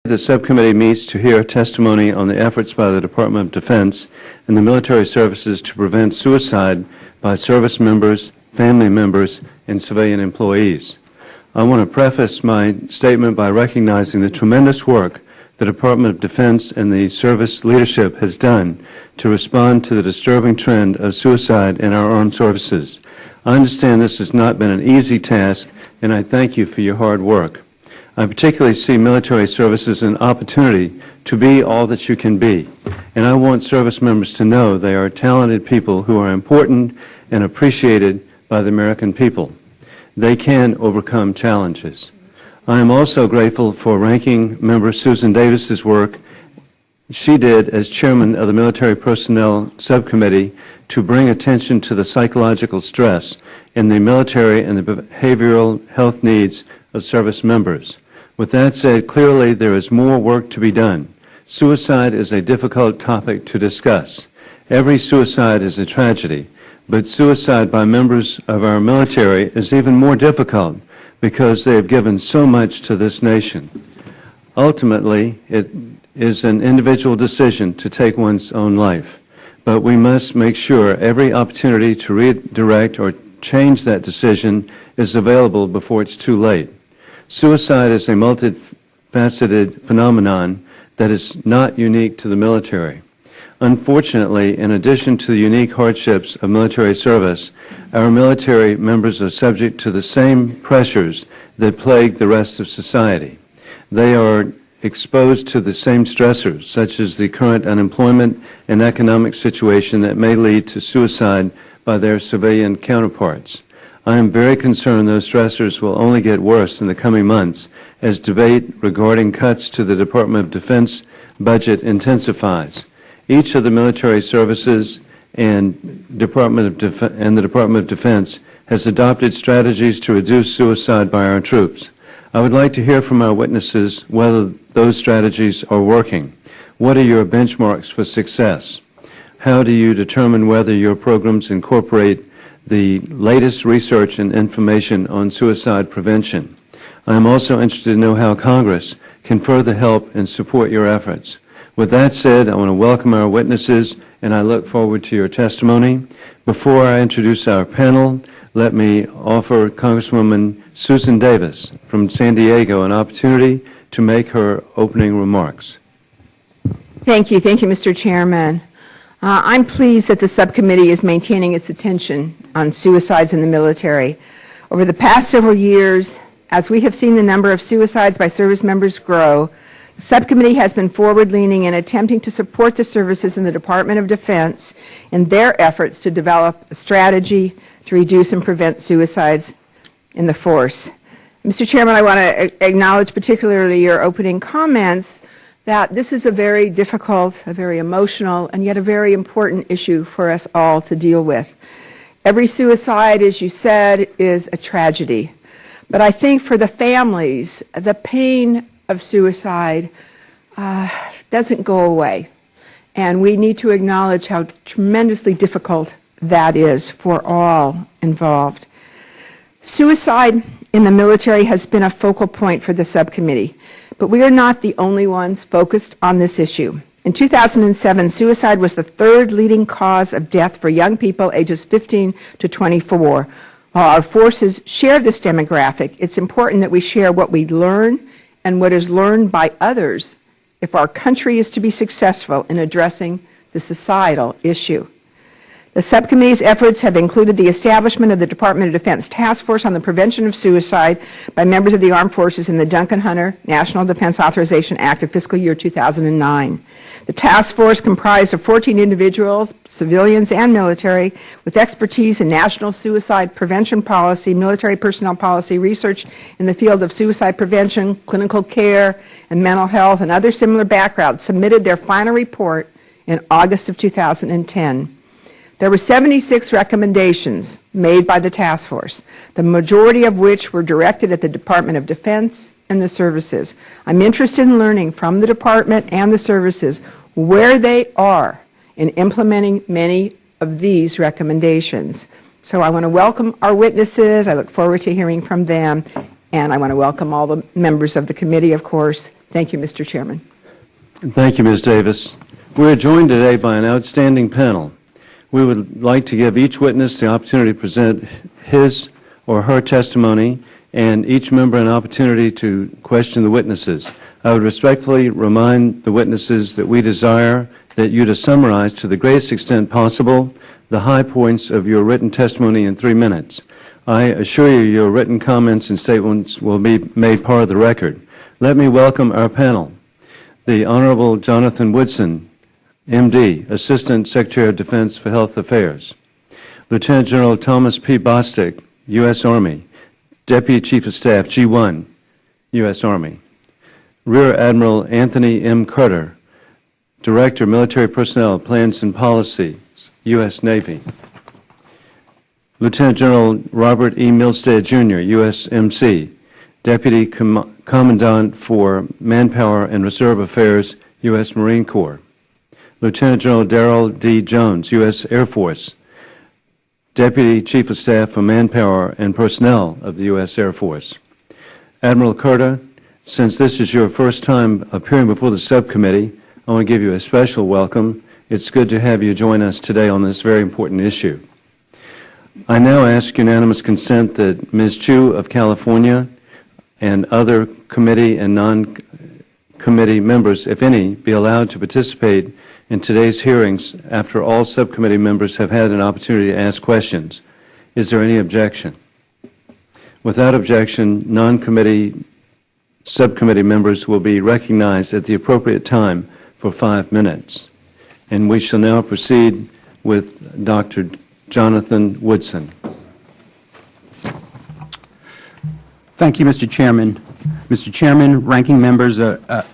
The subcommittee meets to hear testimony on the efforts by the Department of Defense and the military services to prevent suicide by service members, family members, and civilian employees. I want to preface my statement by recognizing the tremendous work the Department of Defense and the service leadership has done to respond to the disturbing trend of suicide in our armed services. I understand this has not been an easy task, and I thank you for your hard work. I particularly see military service as an opportunity to be all that you can be, and I want service members to know they are talented people who are important and appreciated by the American people. They can overcome challenges. I am also grateful for Ranking Member Susan Davis's work she did as chairman of the Military Personnel Subcommittee to bring attention to the psychological stress in the military and the behavioral health needs of service members. With that said, clearly there is more work to be done. Suicide is a difficult topic to discuss. Every suicide is a tragedy, but suicide by members of our military is even more difficult because they have given so much to this nation. Ultimately, it is an individual decision to take one's own life, but we must make sure every opportunity to redirect or change that decision is available before it's too late. Suicide is a multifaceted phenomenon that is not unique to the military. Unfortunately, in addition to the unique hardships of military service, our military members are subject to the same pressures that plague the rest of society. They are exposed to the same stressors, such as the current unemployment and economic situation that may lead to suicide by their civilian counterparts. I am very concerned those stressors will only get worse in the coming months as debate regarding cuts to the Department of Defense budget intensifies. Each of the military services and the Department of Defense has adopted strategies to reduce suicide by our troops. I would like to hear from our witnesses whether those strategies are working. What are your benchmarks for success? How do you determine whether your programs incorporate the latest research and information on suicide prevention? I am also interested to know how Congress can further help and support your efforts. With that said, I want to welcome our witnesses, and I look forward to your testimony. Before I introduce our panel, let me offer Congresswoman Susan Davis from San Diego an opportunity to make her opening remarks. Thank you, Mr. Chairman. I'm pleased that the subcommittee is maintaining its attention on suicides in the military. Over the past several years, as we have seen the number of suicides by service members grow, the subcommittee has been forward-leaning in attempting to support the services in the Department of Defense in their efforts to develop a strategy to reduce and prevent suicides in the force. Mr. Chairman, I want to acknowledge particularly your opening comments that this is a very difficult, a very emotional, and yet a very important issue for us all to deal with. Every suicide, as you said, is a tragedy. But I think for the families, the pain of suicide doesn't go away. And we need to acknowledge how tremendously difficult that is for all involved. Suicide in the military has been a focal point for the subcommittee, but we are not the only ones focused on this issue. In 2007, suicide was the third leading cause of death for young people ages 15 to 24. While our forces share this demographic, it's important that we share what we learn and what is learned by others if our country is to be successful in addressing the societal issue. The subcommittee's efforts have included the establishment of the Department of Defense Task Force on the Prevention of Suicide by members of the Armed Forces in the Duncan Hunter National Defense Authorization Act of fiscal year 2009. The task force comprised of 14 individuals, civilians and military, with expertise in national suicide prevention policy, military personnel policy, research in the field of suicide prevention, clinical care, and mental health, and other similar backgrounds, submitted their final report in August of 2010. There were 76 recommendations made by the task force, the majority of which were directed at the Department of Defense and the services. I'm interested in learning from the Department and the services where they are in implementing many of these recommendations. So I want to welcome our witnesses. I look forward to hearing from them. And I want to welcome all the members of the committee, of course. Thank you, Mr. Chairman. Thank you, Ms. Davis. We are joined today by an outstanding panel. We would like to give each witness the opportunity to present his or her testimony and each member an opportunity to question the witnesses. I would respectfully remind the witnesses that we desire that you to summarize to the greatest extent possible the high points of your written testimony in 3 minutes. I assure you your written comments and statements will be made part of the record. Let me welcome our panel. The Honorable Jonathan Woodson, M.D., Assistant Secretary of Defense for Health Affairs. Lieutenant General Thomas P. Bostick, U.S. Army, Deputy Chief of Staff, G1, U.S. Army. Rear Admiral Anthony M. Carter, Director, Military Personnel, Plans and Policy, U.S. Navy. Lieutenant General Robert E. Milstead, Jr., USMC, Deputy Commandant for Manpower and Reserve Affairs, U.S. Marine Corps. Lieutenant General Darrell D. Jones, U.S. Air Force, Deputy Chief of Staff for Manpower and Personnel of the U.S. Air Force. Admiral Carter, since this is your first time appearing before the subcommittee, I want to give you a special welcome. It's good to have you join us today on this very important issue. I now ask unanimous consent that Ms. Chu of California and other committee and non-committee members, if any, be allowed to participate in today's hearings after all subcommittee members have had an opportunity to ask questions. Is there any objection? Without objection, non-committee subcommittee members will be recognized at the appropriate time for 5 minutes. And we shall now proceed with Dr. Jonathan Woodson. Thank you, Mr. Chairman. Mr. Chairman, ranking members,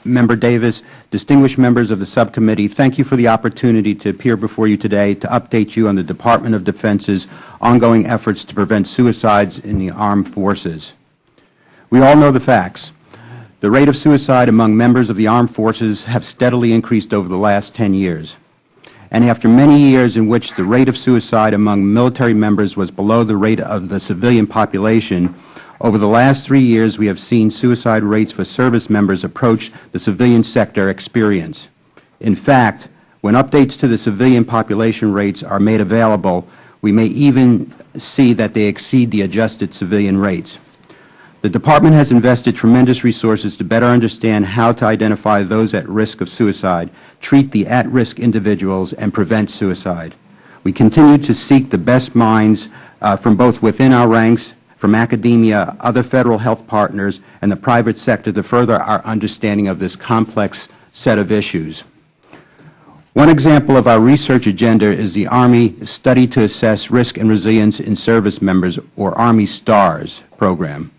Member Davis, distinguished members of the subcommittee, thank you for the opportunity to appear before you today to update you on the Department of Defense's ongoing efforts to prevent suicides in the armed forces. We all know the facts. The rate of suicide among members of the armed forces have steadily increased over the last 10 years. And after many years in which the rate of suicide among military members was below the rate of the civilian population, over the last 3 years we have seen suicide rates for service members approach the civilian sector experience. In fact, when updates to the civilian population rates are made available, we may even see that they exceed the adjusted civilian rates. The Department has invested tremendous resources to better understand how to identify those at risk of suicide, treat the at-risk individuals, and prevent suicide. We continue to seek the best minds from both within our ranks, from academia, other Federal health partners, and the private sector to further our understanding of this complex set of issues. One example of our research agenda is the Army Study to Assess Risk and Resilience in Service Members, or Army STARS program.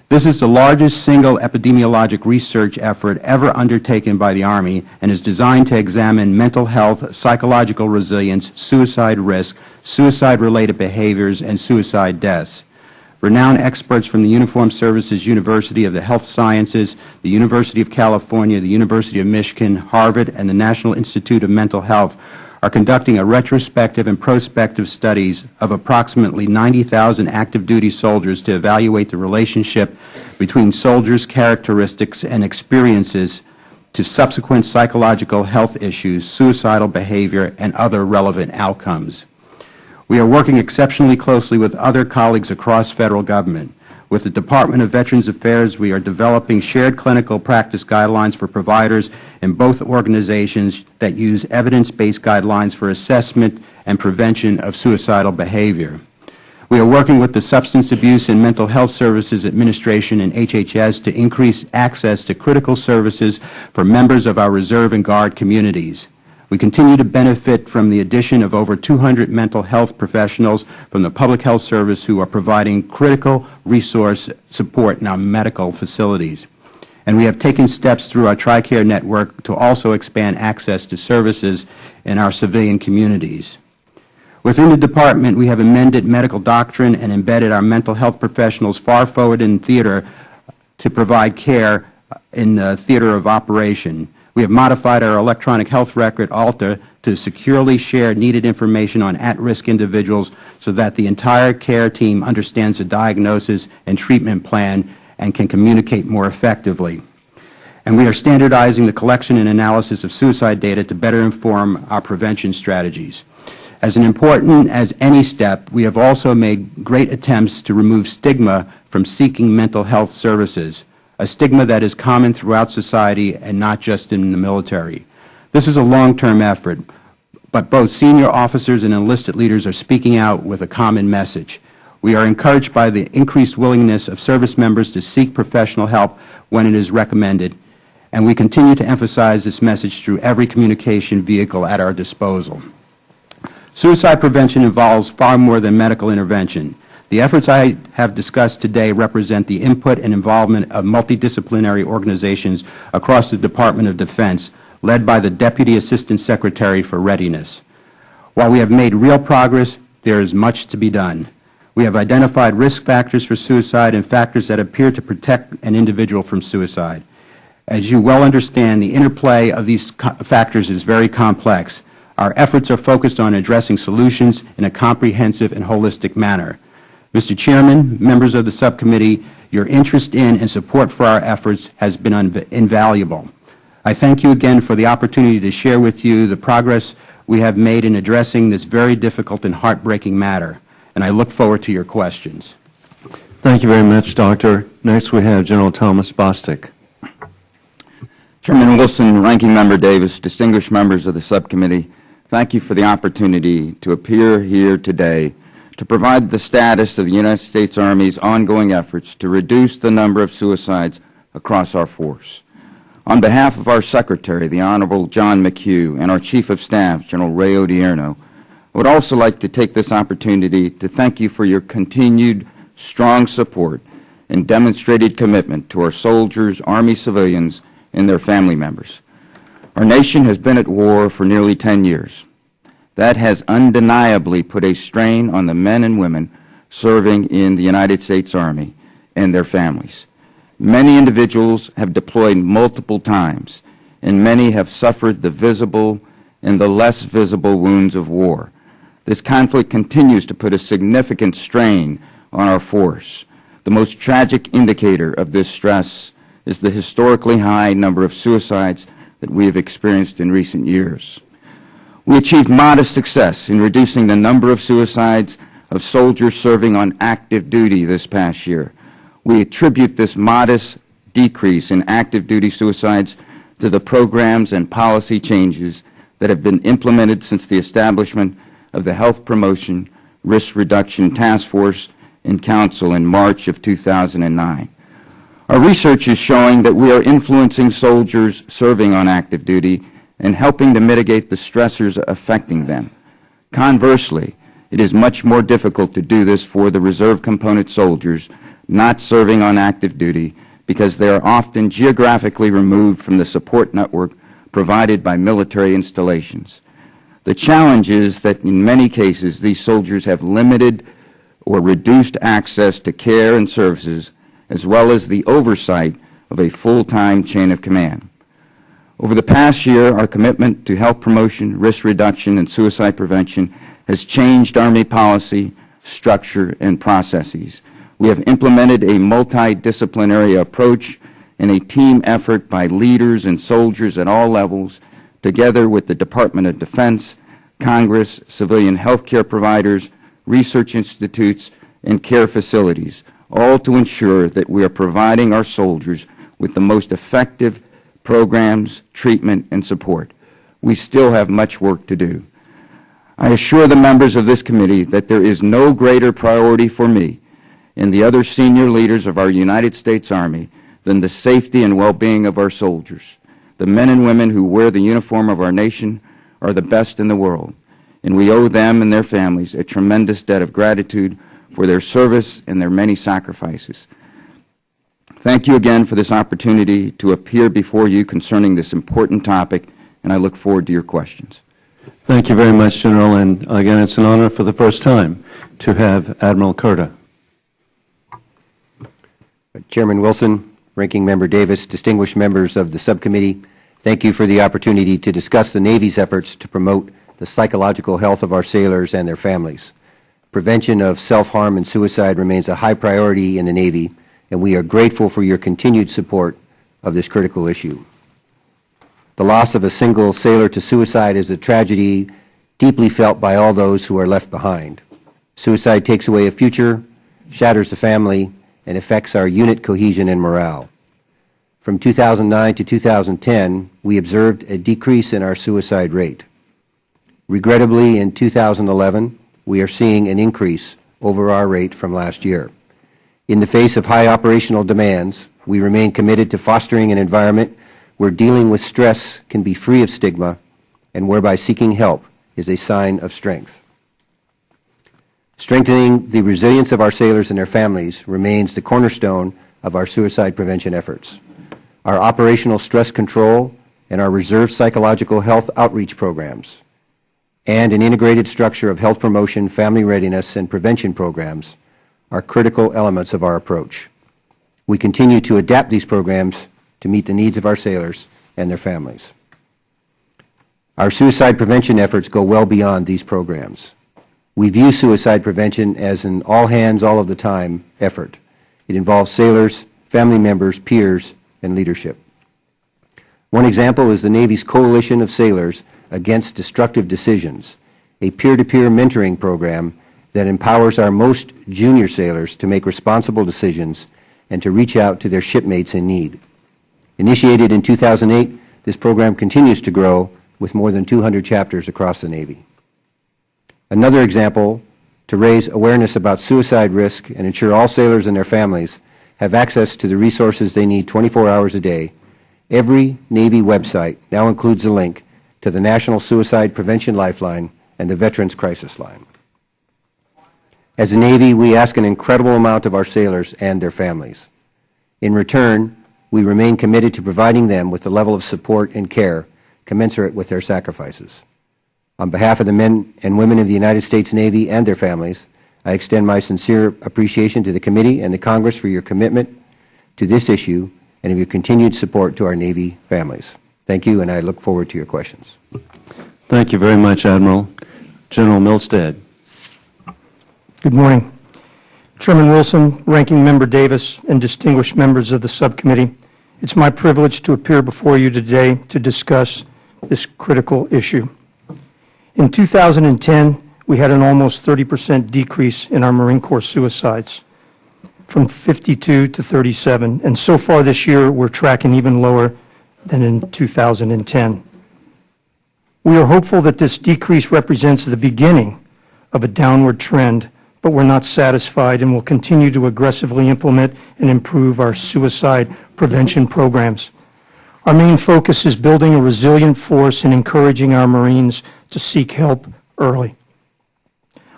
This is the largest single epidemiologic research effort ever undertaken by the Army and is designed to examine mental health, psychological resilience, suicide risk, suicide-related behaviors, and suicide deaths. Renowned experts from the Uniformed Services University of the Health Sciences, the University of California, the University of Michigan, Harvard, and the National Institute of Mental Health are conducting a retrospective and prospective studies of approximately 90,000 active duty soldiers to evaluate the relationship between soldiers' characteristics and experiences to subsequent psychological health issues, suicidal behavior, and other relevant outcomes. We are working exceptionally closely with other colleagues across Federal government. With the Department of Veterans Affairs, we are developing shared clinical practice guidelines for providers in both organizations that use evidence-based guidelines for assessment and prevention of suicidal behavior. We are working with the Substance Abuse and Mental Health Services Administration and HHS to increase access to critical services for members of our Reserve and Guard communities. We continue to benefit from the addition of over 200 mental health professionals from the Public Health Service who are providing critical resource support in our medical facilities. And we have taken steps through our TRICARE network to also expand access to services in our civilian communities. Within the Department, we have amended medical doctrine and embedded our mental health professionals far forward in theater to provide care in the theater of operation. We have modified our electronic health record, ALTA, to securely share needed information on at-risk individuals so that the entire care team understands the diagnosis and treatment plan and can communicate more effectively. and we are standardizing the collection and analysis of suicide data to better inform our prevention strategies. As important as any step, we have also made great attempts to remove stigma from seeking mental health services, a stigma that is common throughout society and not just in the military. This is a long-term effort, but both senior officers and enlisted leaders are speaking out with a common message. We are encouraged by the increased willingness of service members to seek professional help when it is recommended, and we continue to emphasize this message through every communication vehicle at our disposal. Suicide prevention involves far more than medical intervention. The efforts I have discussed today represent the input and involvement of multidisciplinary organizations across the Department of Defense, led by the Deputy Assistant Secretary for Readiness. While we have made real progress, there is much to be done. We have identified risk factors for suicide and factors that appear to protect an individual from suicide. As you well understand, the interplay of these factors is very complex. Our efforts are focused on addressing solutions in a comprehensive and holistic manner. Mr. Chairman, members of the subcommittee, your interest in and support for our efforts has been invaluable. I thank you again for the opportunity to share with you the progress we have made in addressing this very difficult and heartbreaking matter, and I look forward to your questions. Thank you very much, Doctor. Next we have General Thomas Bostic. Chairman Wilson, Ranking Member Davis, distinguished members of the subcommittee, thank you for the opportunity to appear here today to provide the status of the United States Army's ongoing efforts to reduce the number of suicides across our force. On behalf of our Secretary, the Honorable John McHugh, and our Chief of Staff, General Ray Odierno, I would also like to take this opportunity to thank you for your continued strong support and demonstrated commitment to our soldiers, Army civilians, and their family members. Our nation has been at war for nearly 10 years. That has undeniably put a strain on the men and women serving in the United States Army and their families. Many individuals have deployed multiple times, and many have suffered the visible and the less visible wounds of war. This conflict continues to put a significant strain on our force. The most tragic indicator of this stress is the historically high number of suicides that we have experienced in recent years. We achieved modest success in reducing the number of suicides of soldiers serving on active duty this past year. We attribute this modest decrease in active duty suicides to the programs and policy changes that have been implemented since the establishment of the Health Promotion Risk Reduction Task Force and Council in March of 2009. Our research is showing that we are influencing soldiers serving on active duty and helping to mitigate the stressors affecting them. Conversely, it is much more difficult to do this for the reserve component soldiers not serving on active duty because they are often geographically removed from the support network provided by military installations. The challenge is that in many cases these soldiers have limited or reduced access to care and services, as well as the oversight of a full-time chain of command. Over the past year, our commitment to health promotion, risk reduction, and suicide prevention has changed Army policy, structure, and processes. We have implemented a multidisciplinary approach and a team effort by leaders and soldiers at all levels, together with the Department of Defense, Congress, civilian health care providers, research institutes, and care facilities, all to ensure that we are providing our soldiers with the most effective programs, treatment, and support. We still have much work to do. I assure the members of this committee that there is no greater priority for me and the other senior leaders of our United States Army than the safety and well-being of our soldiers. The men and women who wear the uniform of our nation are the best in the world, and we owe them and their families a tremendous debt of gratitude for their service and their many sacrifices. Thank you again for this opportunity to appear before you concerning this important topic, and I look forward to your questions. Thank you very much, General, and again, it's an honor for the first time to have Admiral Curta. Chairman Wilson, Ranking Member Davis, distinguished members of the subcommittee, thank you for the opportunity to discuss the Navy's efforts to promote the psychological health of our sailors and their families. Prevention of self-harm and suicide remains a high priority in the Navy, and we are grateful for your continued support of this critical issue. The loss of a single sailor to suicide is a tragedy deeply felt by all those who are left behind. Suicide takes away a future, shatters the family, and affects our unit cohesion and morale. From 2009 to 2010, we observed a decrease in our suicide rate. Regrettably, in 2011, we are seeing an increase over our rate from last year. In the face of high operational demands, we remain committed to fostering an environment where dealing with stress can be free of stigma and whereby seeking help is a sign of strength. Strengthening the resilience of our sailors and their families remains the cornerstone of our suicide prevention efforts. Our operational stress control and our reserve psychological health outreach programs, and an integrated structure of health promotion, family readiness, and prevention programs are critical elements of our approach. We continue to adapt these programs to meet the needs of our sailors and their families. Our suicide prevention efforts go well beyond these programs. We view suicide prevention as an all-hands, all-of-the-time effort. It involves sailors, family members, peers, and leadership. One example is the Navy's Coalition of Sailors Against Destructive Decisions, a peer-to-peer mentoring program that empowers our most junior sailors to make responsible decisions and to reach out to their shipmates in need. Initiated in 2008, this program continues to grow with more than 200 chapters across the Navy. Another example, to raise awareness about suicide risk and ensure all sailors and their families have access to the resources they need 24 hours a day, every Navy website now includes a link to the National Suicide Prevention Lifeline and the Veterans Crisis Line. As a Navy, we ask an incredible amount of our sailors and their families. In return, we remain committed to providing them with the level of support and care commensurate with their sacrifices. On behalf of the men and women of the United States Navy and their families, I extend my sincere appreciation to the committee and the Congress for your commitment to this issue and of your continued support to our Navy families. Thank you, and I look forward to your questions. Thank you very much, Admiral. General Milstead. Good morning. Chairman Wilson, Ranking Member Davis, and distinguished members of the subcommittee, it's my privilege to appear before you today to discuss this critical issue. In 2010, we had an almost 30% decrease in our Marine Corps suicides, from 52 to 37, and so far this year we're tracking even lower than in 2010. We are hopeful that this decrease represents the beginning of a downward trend, but we're not satisfied and will continue to aggressively implement and improve our suicide prevention programs. Our main focus is building a resilient force and encouraging our Marines to seek help early.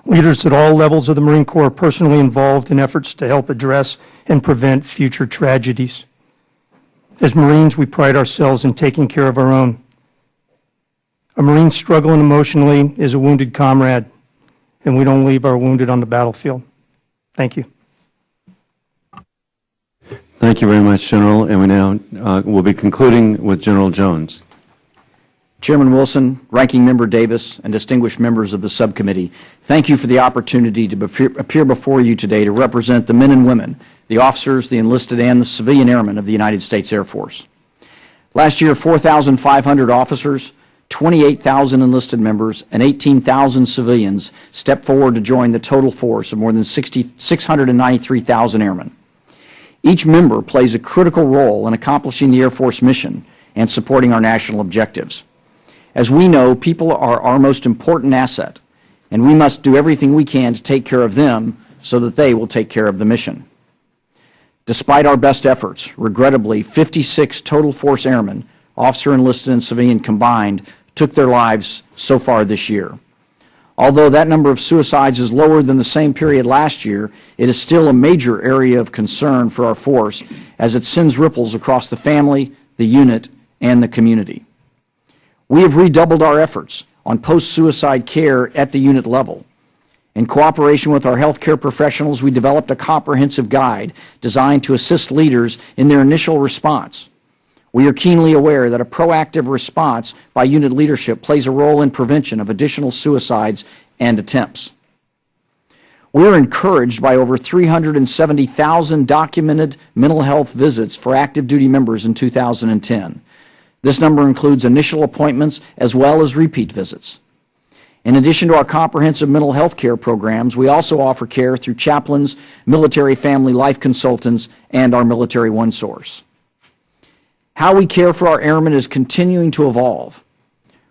Leaders at all levels of the Marine Corps are personally involved in efforts to help address and prevent future tragedies. As Marines, we pride ourselves in taking care of our own. A Marine struggling emotionally is a wounded comrade, and we don't leave our wounded on the battlefield. Thank you. Thank you very much, General. And we now will be concluding with General Jones. Chairman Wilson, Ranking Member Davis, and distinguished members of the subcommittee, thank you for the opportunity to appear before you today to represent the men and women, the officers, the enlisted, and the civilian airmen of the United States Air Force. Last year, 4,500 officers, 28,000 enlisted members, and 18,000 civilians stepped forward to join the total force of more than 693,000 airmen. Each member plays a critical role in accomplishing the Air Force mission and supporting our national objectives. As we know, people are our most important asset, and we must do everything we can to take care of them so that they will take care of the mission. Despite our best efforts, regrettably, 56 total force airmen, officer, enlisted, and civilian combined, took their lives so far this year. Although that number of suicides is lower than the same period last year, it is still a major area of concern for our force as it sends ripples across the family, the unit, and the community. We have redoubled our efforts on post-suicide care at the unit level. In cooperation with our healthcare professionals, we developed a comprehensive guide designed to assist leaders in their initial response. We are keenly aware that a proactive response by unit leadership plays a role in prevention of additional suicides and attempts. We are encouraged by over 370,000 documented mental health visits for active duty members in 2010. This number includes initial appointments as well as repeat visits. In addition to our comprehensive mental health care programs, we also offer care through chaplains, military family life consultants, and our Military One Source. How we care for our airmen is continuing to evolve.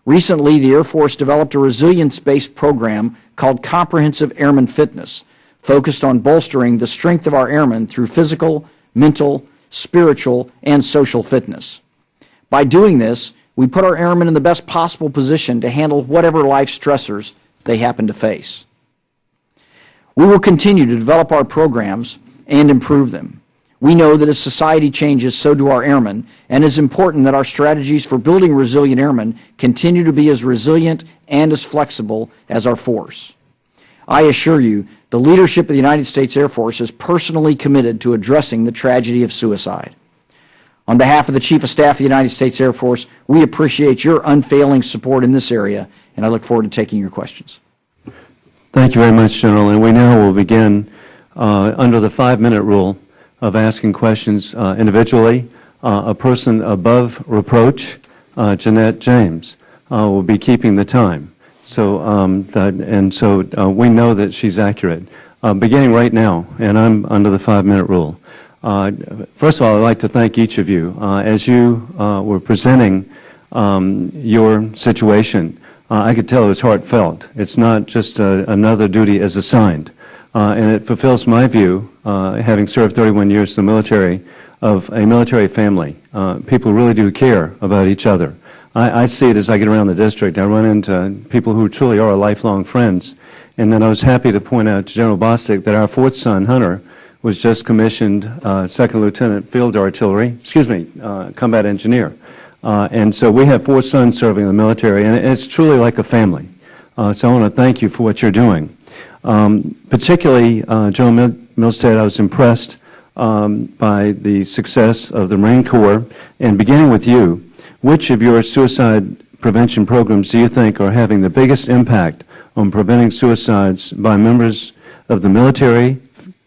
Recently, the Air Force developed a resilience-based program called Comprehensive Airman Fitness, focused on bolstering the strength of our airmen through physical, mental, spiritual, and social fitness. By doing this, we put our airmen in the best possible position to handle whatever life stressors they happen to face. We will continue to develop our programs and improve them. We know that as society changes, so do our airmen, and it is important that our strategies for building resilient airmen continue to be as resilient and as flexible as our force. I assure you, the leadership of the United States Air Force is personally committed to addressing the tragedy of suicide. On behalf of the Chief of Staff of the United States Air Force, we appreciate your unfailing support in this area, and I look forward to taking your questions. Thank you very much, General. And we now will begin under the 5-minute rule of asking questions individually. A person above reproach, Jeanette James, will be keeping the time. So, we know that she's accurate. Beginning right now, and I'm under the 5-minute rule. First of all, I'd like to thank each of you. As you were presenting your situation, I could tell it was heartfelt. It's not just another duty as assigned. And it fulfills my view, having served 31 years in the military, of a military family. People really do care about each other. I see it as I get around the district. I run into people who truly are lifelong friends. And then I was happy to point out to General Bostic that our fourth son, Hunter, was just commissioned Second Lieutenant Field Artillery, combat engineer. And so we have 4 sons serving in the military, and it's truly like a family. So I want to thank you for what you're doing. Particularly, General Milstead, I was impressed by the success of the Marine Corps. And beginning with you, which of your suicide prevention programs do you think are having the biggest impact on preventing suicides by members of the military,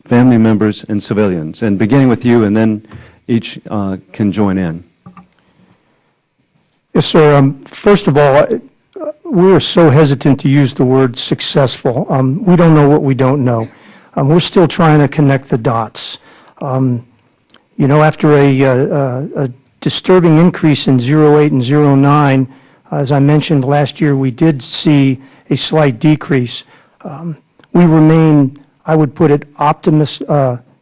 family members, and civilians? And beginning with you, and then each can join in. Yes, sir. First of all, we are so hesitant to use the word successful. We don't know what we don't know. We're still trying to connect the dots. After a disturbing increase in 08 and 09, as I mentioned last year, we did see a slight decrease. We remain, I would put it,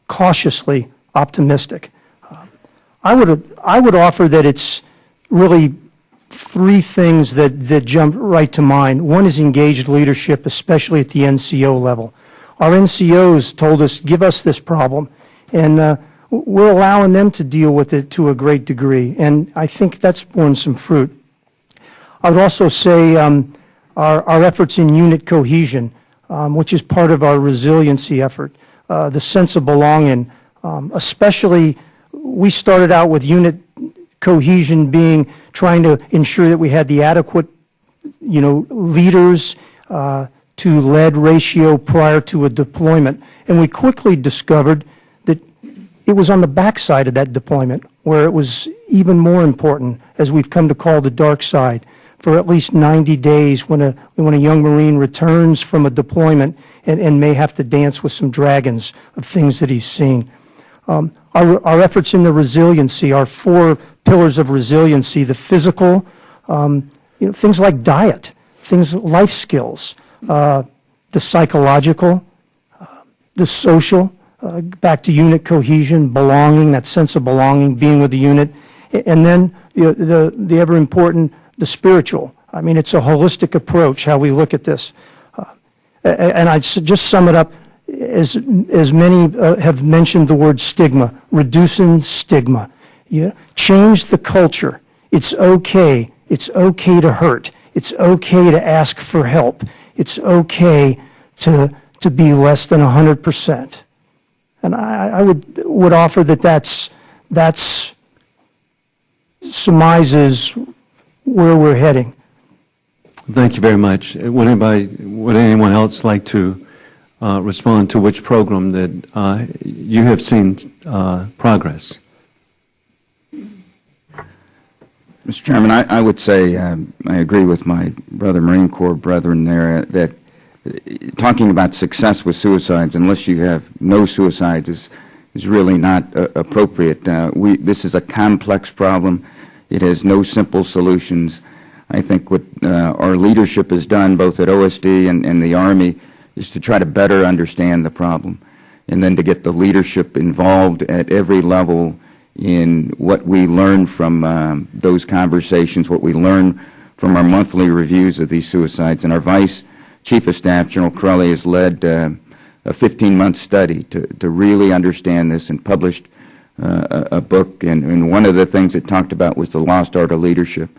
cautiously optimistic. I would offer that it's really 3 things that jump right to mind. One is engaged leadership, especially at the NCO level. Our NCOs told us, give us this problem, and we're allowing them to deal with it to a great degree, and I think that's borne some fruit. I would also say our efforts in unit cohesion, which is part of our resiliency effort, the sense of belonging, especially we started out with unit cohesion being trying to ensure that we had the adequate, leaders to lead ratio prior to a deployment. And we quickly discovered that it was on the backside of that deployment where it was even more important, as we've come to call the dark side, for at least 90 days when a young Marine returns from a deployment and may have to dance with some dragons of things that he's seen. Our efforts in the resiliency, our 4 pillars of resiliency, the physical, things like diet, things, life skills, the psychological, the social, back to unit cohesion, belonging, that sense of belonging, being with the unit, and then the ever important, the spiritual. I mean, it's a holistic approach, how we look at this. And I'd just sum it up, as many have mentioned the word stigma, reducing stigma. Change the culture. It's okay. It's okay to hurt. It's okay to ask for help. It's okay to be less than 100%. And I would offer that's surmises where we're heading. Thank you very much. Would anyone else like to respond to which program that you have seen progress. Mr. Chairman, I would say I agree with my brother Marine Corps brethren there that talking about success with suicides, unless you have no suicides, is really not appropriate. This is a complex problem. It has no simple solutions. I think what our leadership has done, both at OSD and the Army, is to try to better understand the problem, and then to get the leadership involved at every level in what we learn from those conversations, what we learn from our monthly reviews of these suicides. And our Vice Chief of Staff, General Crowley, has led a 15-month study to really understand this, and published a book. And one of the things it talked about was the lost art of leadership,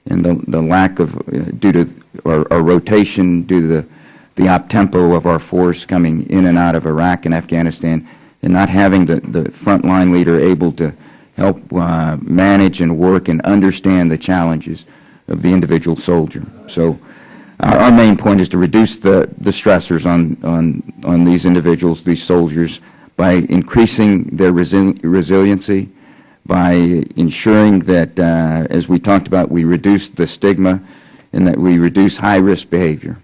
and the lack of, due to our rotation, due to the op-tempo of our force coming in and out of Iraq and Afghanistan, and not having the frontline leader able to help manage and work and understand the challenges of the individual soldier. So our main point is to reduce the stressors on these individuals, these soldiers, by increasing their resiliency, by ensuring that, as we talked about, we reduce the stigma and that we reduce high-risk behavior.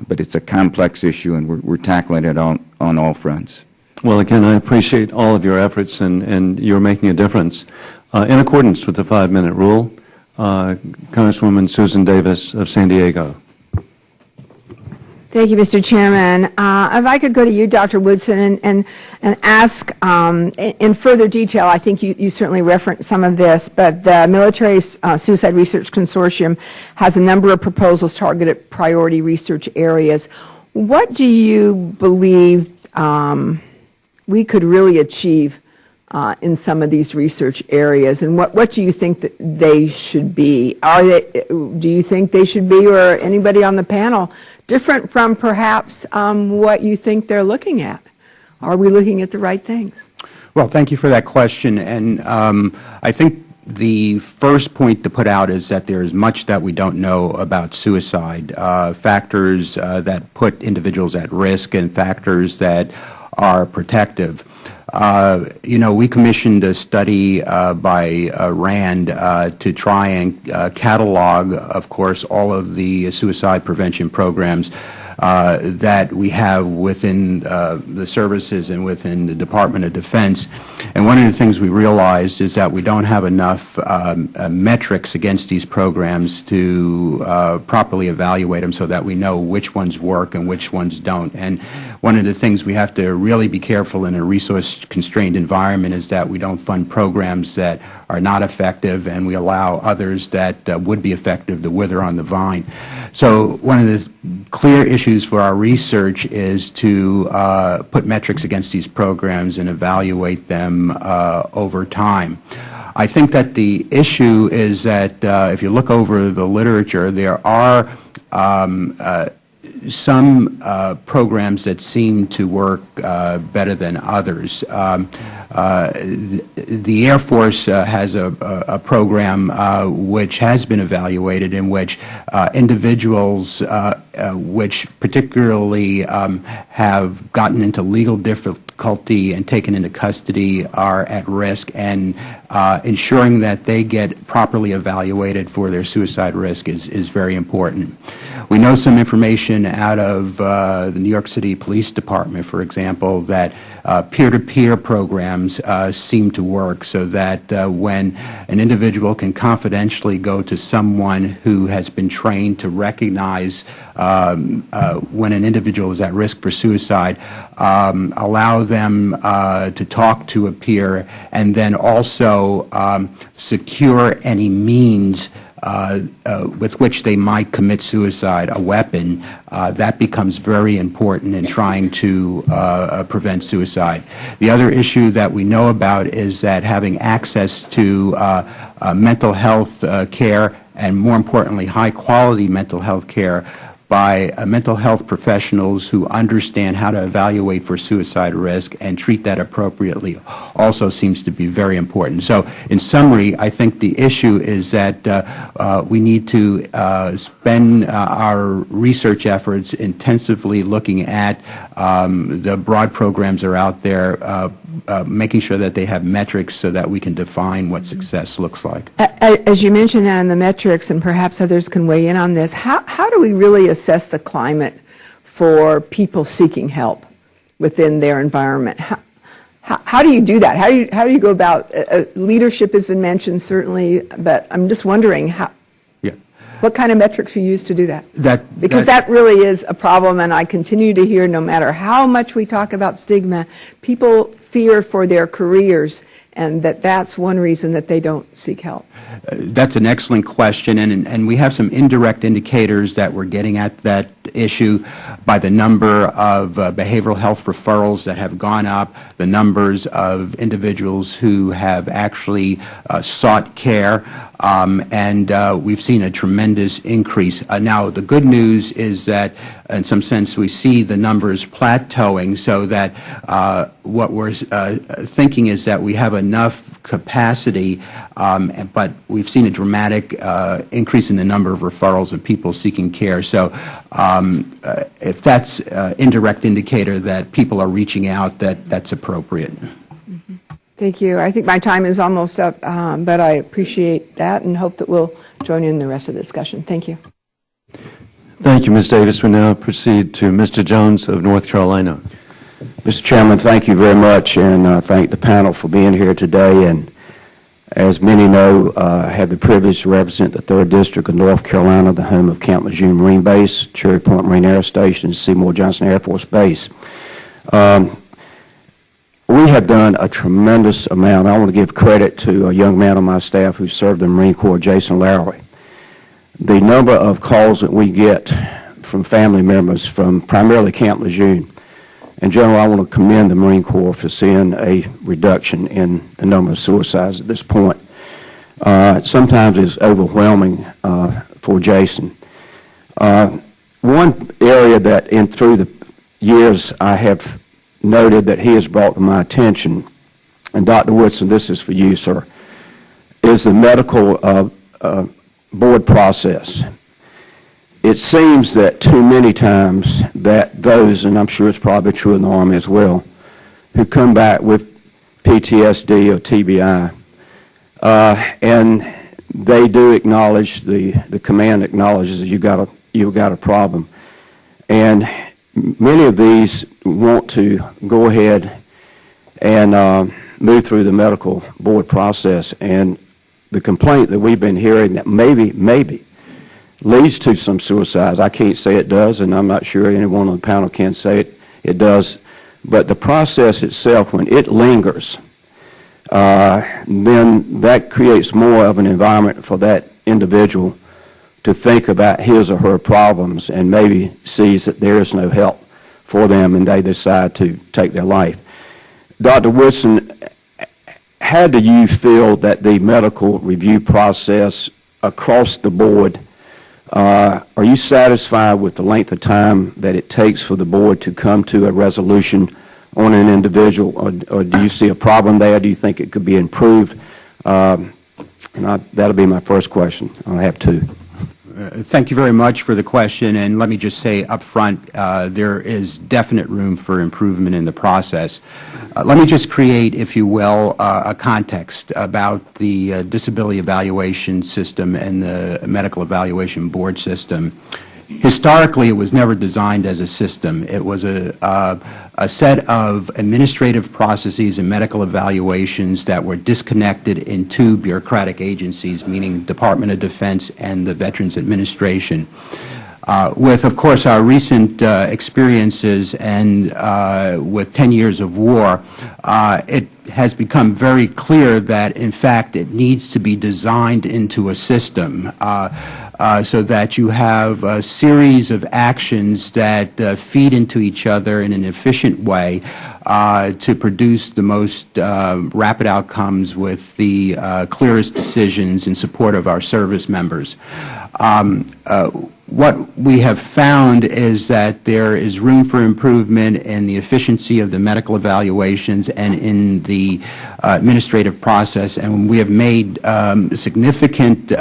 But it's a complex issue, and we're tackling it on all fronts. Well, again, I appreciate all of your efforts, and you're making a difference. In accordance with the 5-minute rule, Congresswoman Susan Davis of San Diego. Thank you, Mr. Chairman. If I could go to you, Dr. Woodson, and ask in further detail, I think you certainly referenced some of this, but the Military Suicide Research Consortium has a number of proposals targeted at priority research areas. What do you believe we could really achieve in some of these research areas, and what do you think that they should be? Do you think they should be, or anybody on the panel, different from perhaps what you think they're looking at? Are we looking at the right things? Well, thank you for that question. And I think the first point to put out is that there is much that we don't know about suicide, factors that put individuals at risk and factors that are protective. We commissioned a study by RAND to try and catalog, of course, all of the suicide prevention programs that we have within the services and within the Department of Defense. And one of the things we realized is that we don't have enough metrics against these programs to properly evaluate them so that we know which ones work and which ones don't. And one of the things we have to really be careful in a resource-constrained environment is that we don't fund programs that are not effective, and we allow others that would be effective to wither on the vine. So one of the clear issues for our research is to put metrics against these programs and evaluate them over time. I think that the issue is that if you look over the literature, there are some programs that seem to work better than others. The Air Force has a program which has been evaluated, in which individuals which particularly have gotten into legal difficulty and taken into custody are at risk, and ensuring that they get properly evaluated for their suicide risk is very important. We know some information out of the New York City Police Department, for example, that peer-to-peer programs seem to work, so that when an individual can confidentially go to someone who has been trained to recognize when an individual is at risk for suicide, allow them to talk to a peer, and then also secure any means with which they might commit suicide, a weapon, that becomes very important in trying to prevent suicide. The other issue that we know about is that having access to mental health care, and more importantly, high-quality mental health care, by mental health professionals who understand how to evaluate for suicide risk and treat that appropriately also seems to be very important. So in summary, I think the issue is that we need to spend our research efforts intensively looking at the broad programs that are out there, making sure that they have metrics so that we can define what success looks like. As you mentioned that in the metrics, and perhaps others can weigh in on this, how do we really assess the climate for people seeking help within their environment? How do you do that? How do you go about leadership has been mentioned, certainly, but I'm just wondering what kind of metrics you use to do that? Because that really is a problem, and I continue to hear, no matter how much we talk about stigma, people fear for their careers, and that's one reason that they don't seek help. That's an excellent question, and we have some indirect indicators that we're getting at that issue by the number of behavioral health referrals that have gone up, the numbers of individuals who have actually sought care, and we've seen a tremendous increase. Now, the good news is that, in some sense, we see the numbers plateauing, so that what we're thinking is that we have enough capacity, but we've seen a dramatic increase in the number of referrals and people seeking care. So if that's an indirect indicator that people are reaching out, that's appropriate. Thank you. I think my time is almost up, but I appreciate that and hope that we'll join you in the rest of the discussion. Thank you. Thank you, Ms. Davis. We now proceed to Mr. Jones of North Carolina. Mr. Chairman, thank you very much, and thank the panel for being here today. And as many know, I have the privilege to represent the 3rd District of North Carolina, the home of Camp Lejeune Marine Base, Cherry Point Marine Air Station, and Seymour Johnson Air Force Base. We have done a tremendous amount. I want to give credit to a young man on my staff who served in the Marine Corps, Jason Lowery. The number of calls that we get from family members from primarily Camp Lejeune. In general, I want to commend the Marine Corps for seeing a reduction in the number of suicides at this point. Sometimes it's overwhelming for Jason. One area that through the years I have noted that he has brought to my attention, and Dr. Woodson, this is for you, sir, is the medical board process. It seems that too many times that those, and I'm sure it's probably true in the Army as well, who come back with PTSD or TBI, and they do acknowledge, the command acknowledges that you've got a problem. And many of these want to go ahead and move through the medical board process, and the complaint that we've been hearing that maybe leads to some suicides. I can't say it does, and I'm not sure anyone on the panel can say it does, but the process itself, when it lingers, then that creates more of an environment for that individual to think about his or her problems and maybe sees that there is no help for them and they decide to take their life. Dr. Woodson, how do you feel that the medical review process across the board, are you satisfied with the length of time that it takes for the board to come to a resolution on an individual, or do you see a problem there? Do you think it could be improved? That'll be my first question. I have two. Thank you very much for the question, and let me just say up front, there is definite room for improvement in the process. Let me just create, if you will, a context about the disability evaluation system and the medical evaluation board system. Historically, it was never designed as a system. It was a set of administrative processes and medical evaluations that were disconnected in two bureaucratic agencies, meaning Department of Defense and the Veterans Administration. With, of course, our recent experiences and with 10 years of war, it has become very clear that, in fact, it needs to be designed into a system so that you have a series of actions that feed into each other in an efficient way to produce the most rapid outcomes with the clearest decisions in support of our service members. what we have found is that there is room for improvement in the efficiency of the medical evaluations and in the administrative process, and we have made significant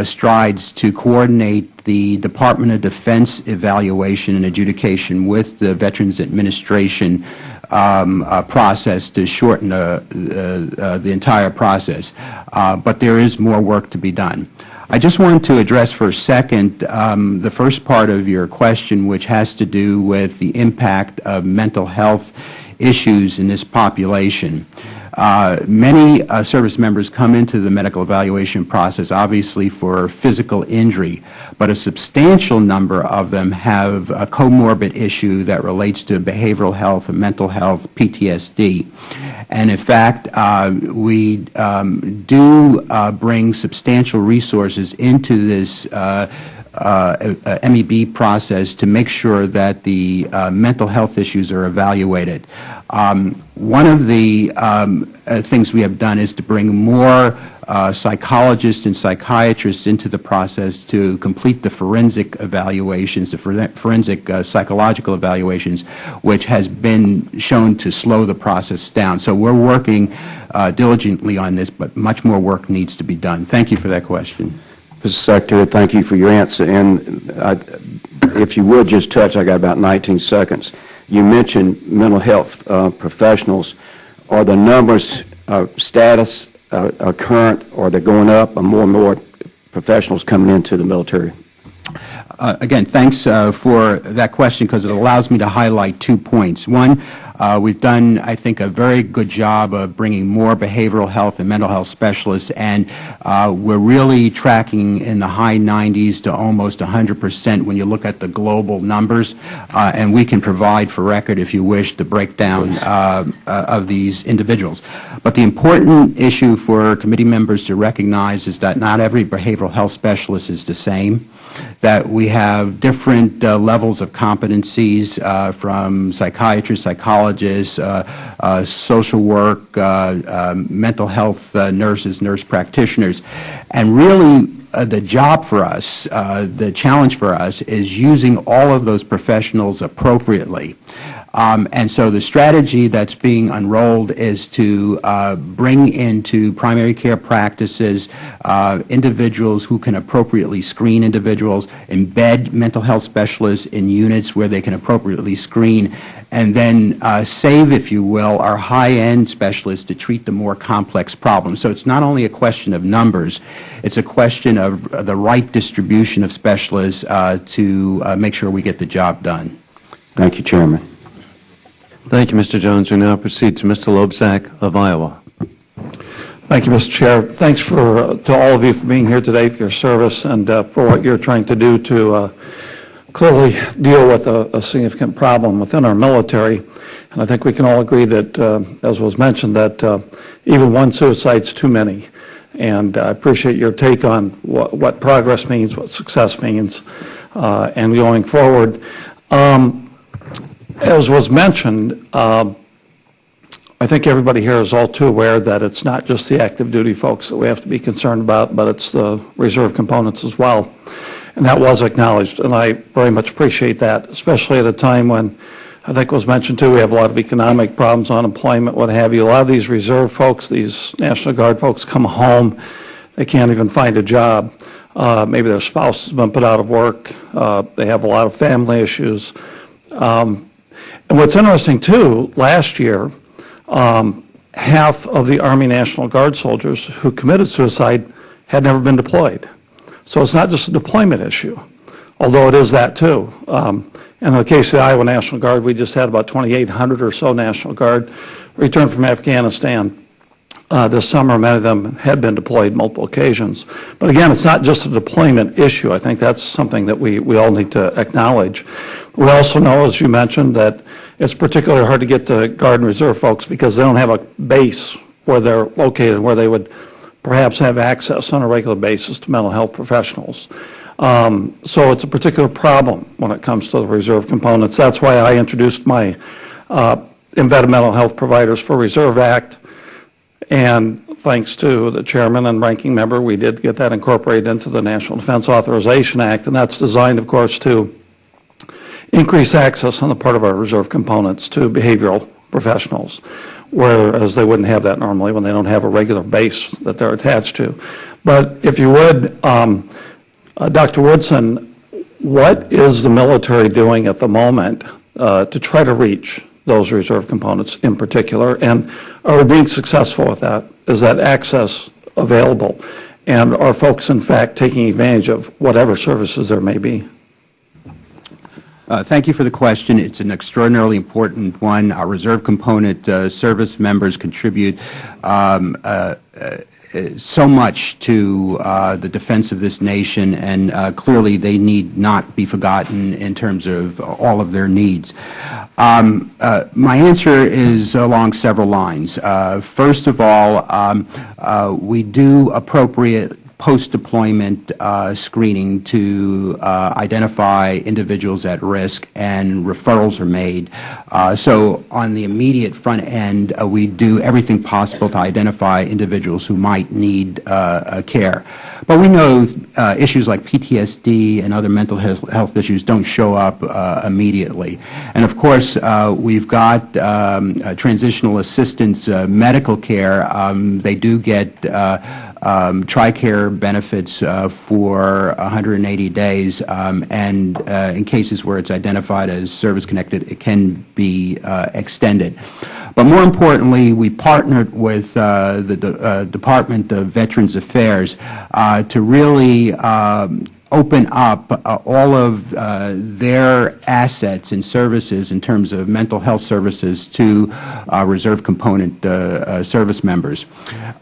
strides to coordinate the Department of Defense evaluation and adjudication with the Veterans Administration process to shorten the entire process. But there is more work to be done. I just wanted to address for a second the first part of your question, which has to do with the impact of mental health issues in this population. Many service members come into the medical evaluation process obviously for physical injury, but a substantial number of them have a comorbid issue that relates to behavioral health and mental health, PTSD. And in fact, we do bring substantial resources into this MEB process to make sure that the mental health issues are evaluated. One of the things we have done is to bring more psychologists and psychiatrists into the process to complete the forensic evaluations, the forensic psychological evaluations, which has been shown to slow the process down. So we're working diligently on this, but much more work needs to be done. Thank you for that question. Mr. Secretary, thank you for your answer. And if you would just touch, I got about 19 seconds. You mentioned mental health professionals. Are the numbers status current, or they're going up, or more and more professionals coming into the military? Again, thanks for that question, because it allows me to highlight 2 points. One, we've done, I think, a very good job of bringing more behavioral health and mental health specialists, and we're really tracking in the high 90s to almost 100% when you look at the global numbers, and we can provide for record, if you wish, the breakdown of these individuals. But the important issue for committee members to recognize is that not every behavioral health specialist is the same, that we have different levels of competencies from psychiatrists, psychologists, social work, mental health nurses, nurse practitioners. And really, the job for us, the challenge for us, is using all of those professionals appropriately. And so the strategy that's being unrolled is to bring into primary care practices individuals who can appropriately screen individuals, embed mental health specialists in units where they can appropriately screen, and then save, if you will, our high-end specialists to treat the more complex problems. So it's not only a question of numbers, it's a question of the right distribution of specialists to make sure we get the job done. Thank you, Chairman. Thank you, Mr. Jones. We now proceed to Mr. Lobsack of Iowa. Thank you, Mr. Chair. Thanks to all of you for being here today, for your service, and for what you're trying to do to clearly deal with a significant problem within our military. And I think we can all agree that, as was mentioned, that even one suicide's too many. And I appreciate your take on what progress means, what success means, and going forward. As was mentioned, I think everybody here is all too aware that it's not just the active duty folks that we have to be concerned about, but it's the reserve components as well. And that was acknowledged, and I very much appreciate that, especially at a time when, I think it was mentioned too, we have a lot of economic problems, unemployment, what have you. A lot of these reserve folks, these National Guard folks, come home, they can't even find a job. Maybe their spouse has been put out of work. They have a lot of family issues. And what's interesting, too, last year, half of the Army National Guard soldiers who committed suicide had never been deployed. So it's not just a deployment issue, although it is that, too. In the case of the Iowa National Guard, we just had about 2,800 or so National Guard return from Afghanistan this summer. Many of them had been deployed multiple occasions. But again, it's not just a deployment issue. I think that's something that we all need to acknowledge. We also know, as you mentioned, that it's particularly hard to get to Guard and Reserve folks because they don't have a base where they're located, where they would perhaps have access on a regular basis to mental health professionals. So it's a particular problem when it comes to the reserve components. That's why I introduced my Embedded Mental Health Providers for Reserve Act And thanks to the chairman and ranking member, we did get that incorporated into the National Defense Authorization Act, and that's designed, of course, to increase access on the part of our reserve components to behavioral professionals, whereas they wouldn't have that normally when they don't have a regular base that they're attached to. But if you would, Dr. Woodson, what is the military doing at the moment to try to reach those reserve components in particular, and are we being successful with that? Is that access available? And are folks, in fact, taking advantage of whatever services there may be? Thank you for the question. It's an extraordinarily important one. Our reserve component service members contribute so much to the defense of this nation, and clearly they need not be forgotten in terms of all of their needs. My answer is along several lines. First of all, we do appropriate post-deployment screening to identify individuals at risk, and referrals are made. So on the immediate front end, we do everything possible to identify individuals who might need care. But we know issues like PTSD and other mental health issues don't show up immediately. And of course, we've got transitional assistance medical care. They do get TRICARE benefits for 180 days, and in cases where it's identified as service-connected, it can be extended. But more importantly, we partnered with the Department of Veterans Affairs to really open up all of their assets and services in terms of mental health services to reserve component service members.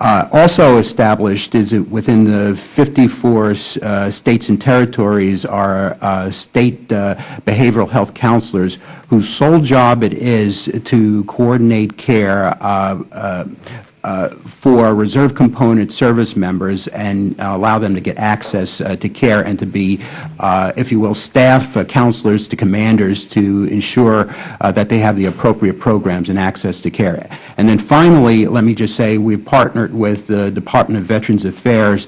Also established is that within the 54 states and territories are state behavioral health counselors whose sole job it is to coordinate care for reserve component service members and allow them to get access to care and to be, if you will, staff counselors to commanders to ensure that they have the appropriate programs and access to care. And then finally, let me just say we've partnered with the Department of Veterans Affairs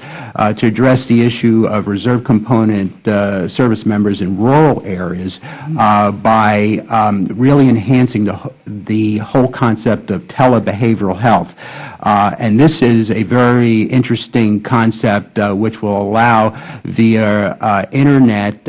to address the issue of reserve component service members in rural areas by really enhancing the whole concept of telebehavioral health. And this is a very interesting concept which will allow via internet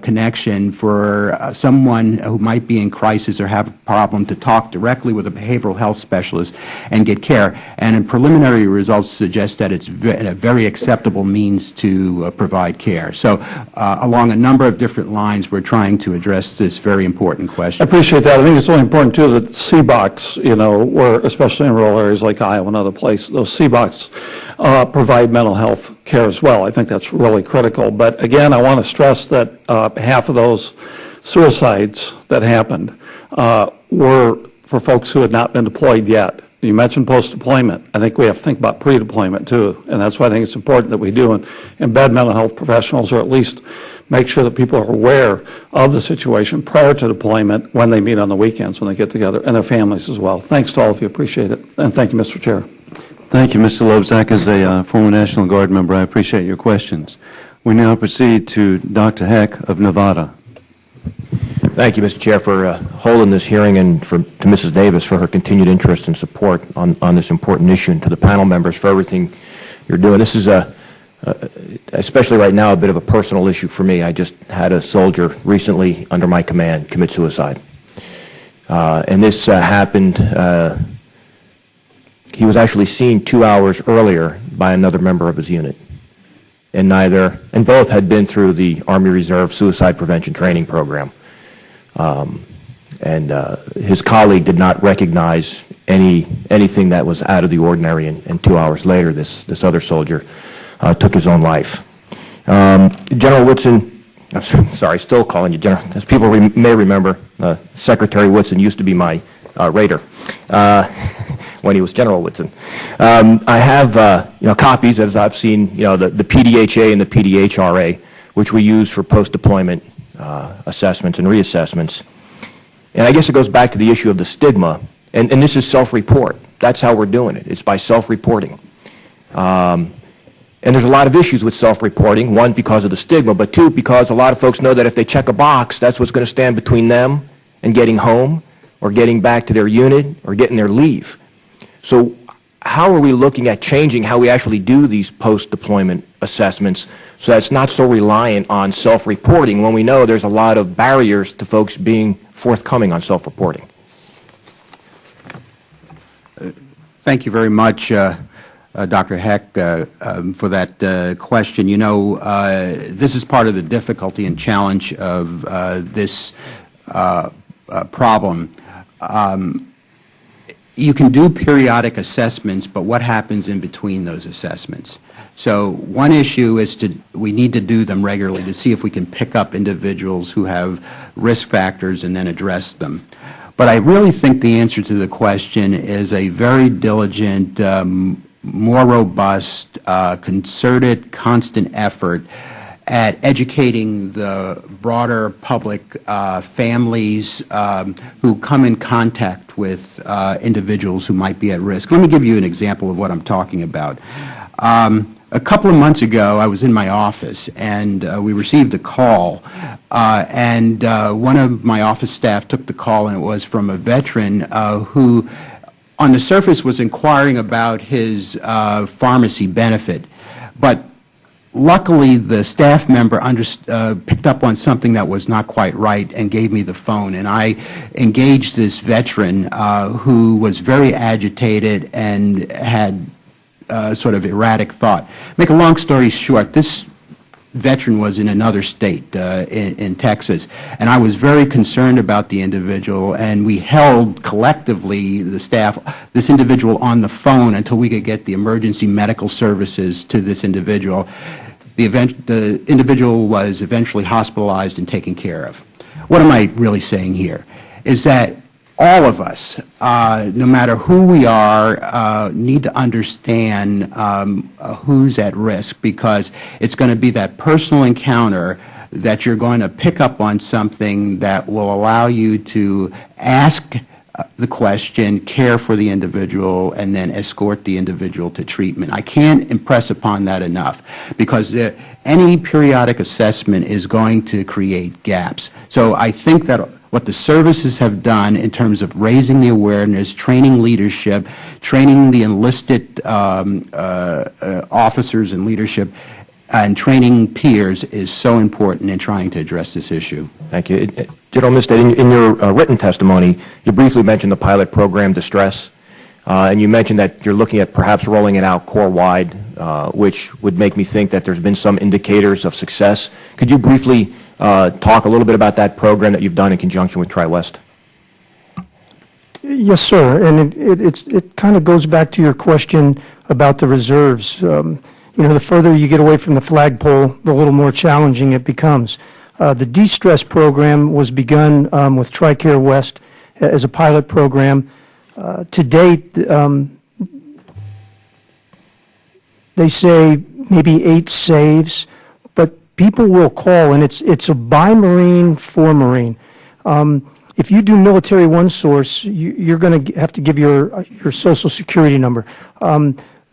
connection for someone who might be in crisis or have a problem to talk directly with a behavioral health specialist and get care. And preliminary results suggest that it's a very acceptable means to provide care. So along a number of different lines, we're trying to address this very important question. I appreciate that. I think it's really important, too, that CBOCs, you know, where, especially in rural areas like Iowa and other places, those CBOCs provide mental health care as well. I think that's really critical. But again, I want to stress that half of those suicides that happened were for folks who had not been deployed yet. You mentioned post-deployment. I think we have to think about pre-deployment, too, and that's why I think it's important that we do embed mental health professionals, or at least make sure that people are aware of the situation prior to deployment when they meet on the weekends, when they get together, and their families as well. Thanks to all of you. Appreciate it. And thank you, Mr. Chair. Thank you, Mr. Lobzak. As a former National Guard member, I appreciate your questions. We now proceed to Dr. Heck of Nevada. Thank you, Mr. Chair, for holding this hearing, and to Mrs. Davis for her continued interest and support on this important issue, and to the panel members for everything you're doing. This is, especially right now, a bit of a personal issue for me. I just had a soldier recently under my command commit suicide. And this happened, he was actually seen 2 hours earlier by another member of his unit. And both had been through the Army Reserve Suicide Prevention Training Program. His colleague did not recognize anything that was out of the ordinary, and 2 hours later, this other soldier took his own life. General Whitson, I'm sorry, still calling you General, as people may remember, Secretary Whitson used to be my raider when he was General Whitson. I have copies, as I've seen, the PDHA and the PDHRA, which we use for post-deployment assessments and reassessments. And I guess it goes back to the issue of the stigma, and this is self-report. that's how we're doing it. It's by self-reporting. And there's a lot of issues with self-reporting, one, because of the stigma, but two, because a lot of folks know that if they check a box, that's what's going to stand between them and getting home or getting back to their unit or getting their leave. So how are we looking at changing how we actually do these post-deployment assessments so that it's not so reliant on self-reporting when we know there's a lot of barriers to folks being forthcoming on self-reporting? Thank you very much, Dr. Heck, for that question. You know, this is part of the difficulty and challenge of this problem. You can do periodic assessments, but what happens in between those assessments? So one issue is we need to do them regularly to see if we can pick up individuals who have risk factors and then address them. But I really think the answer to the question is a very diligent, more robust, concerted, constant effort at educating the broader public, families who come in contact with individuals who might be at risk. Let me give you an example of what I'm talking about. A couple of months ago, I was in my office, and we received a call, and one of my office staff took the call, and it was from a veteran who, on the surface, was inquiring about his pharmacy benefit. But luckily, the staff member picked up on something that was not quite right and gave me the phone. And I engaged this veteran who was very agitated and had sort of erratic thought. Make a long story short, this veteran was in another state, in Texas, and I was very concerned about the individual, and we held collectively, the staff, this individual on the phone until we could get the emergency medical services to this individual. The individual was eventually hospitalized and taken care of. What am I really saying here? Is that all of us, no matter who we are, need to understand who's at risk, because it's going to be that personal encounter that you're going to pick up on something that will allow you to ask the question, care for the individual, and then escort the individual to treatment. I can't impress upon that enough, because any periodic assessment is going to create gaps. So I think that what the services have done in terms of raising the awareness, training leadership, training the enlisted officers and leadership, and training peers is so important in trying to address this issue. Thank you. General Mistead, in your written testimony, you briefly mentioned the pilot program, Distress, and you mentioned that you're looking at perhaps rolling it out Corps-wide, which would make me think that there's been some indicators of success. Could you briefly talk a little bit about that program that you've done in conjunction with Tri-West? Yes, sir. And it kind of goes back to your question about the reserves. You know, the further you get away from the flagpole, the little more challenging it becomes. The De-Stress program was begun with TRICARE West as a pilot program. To date, they say maybe 8 saves, but people will call, and it's a by Marine for Marine. If you do military one source, you're going to have to give your Social Security number.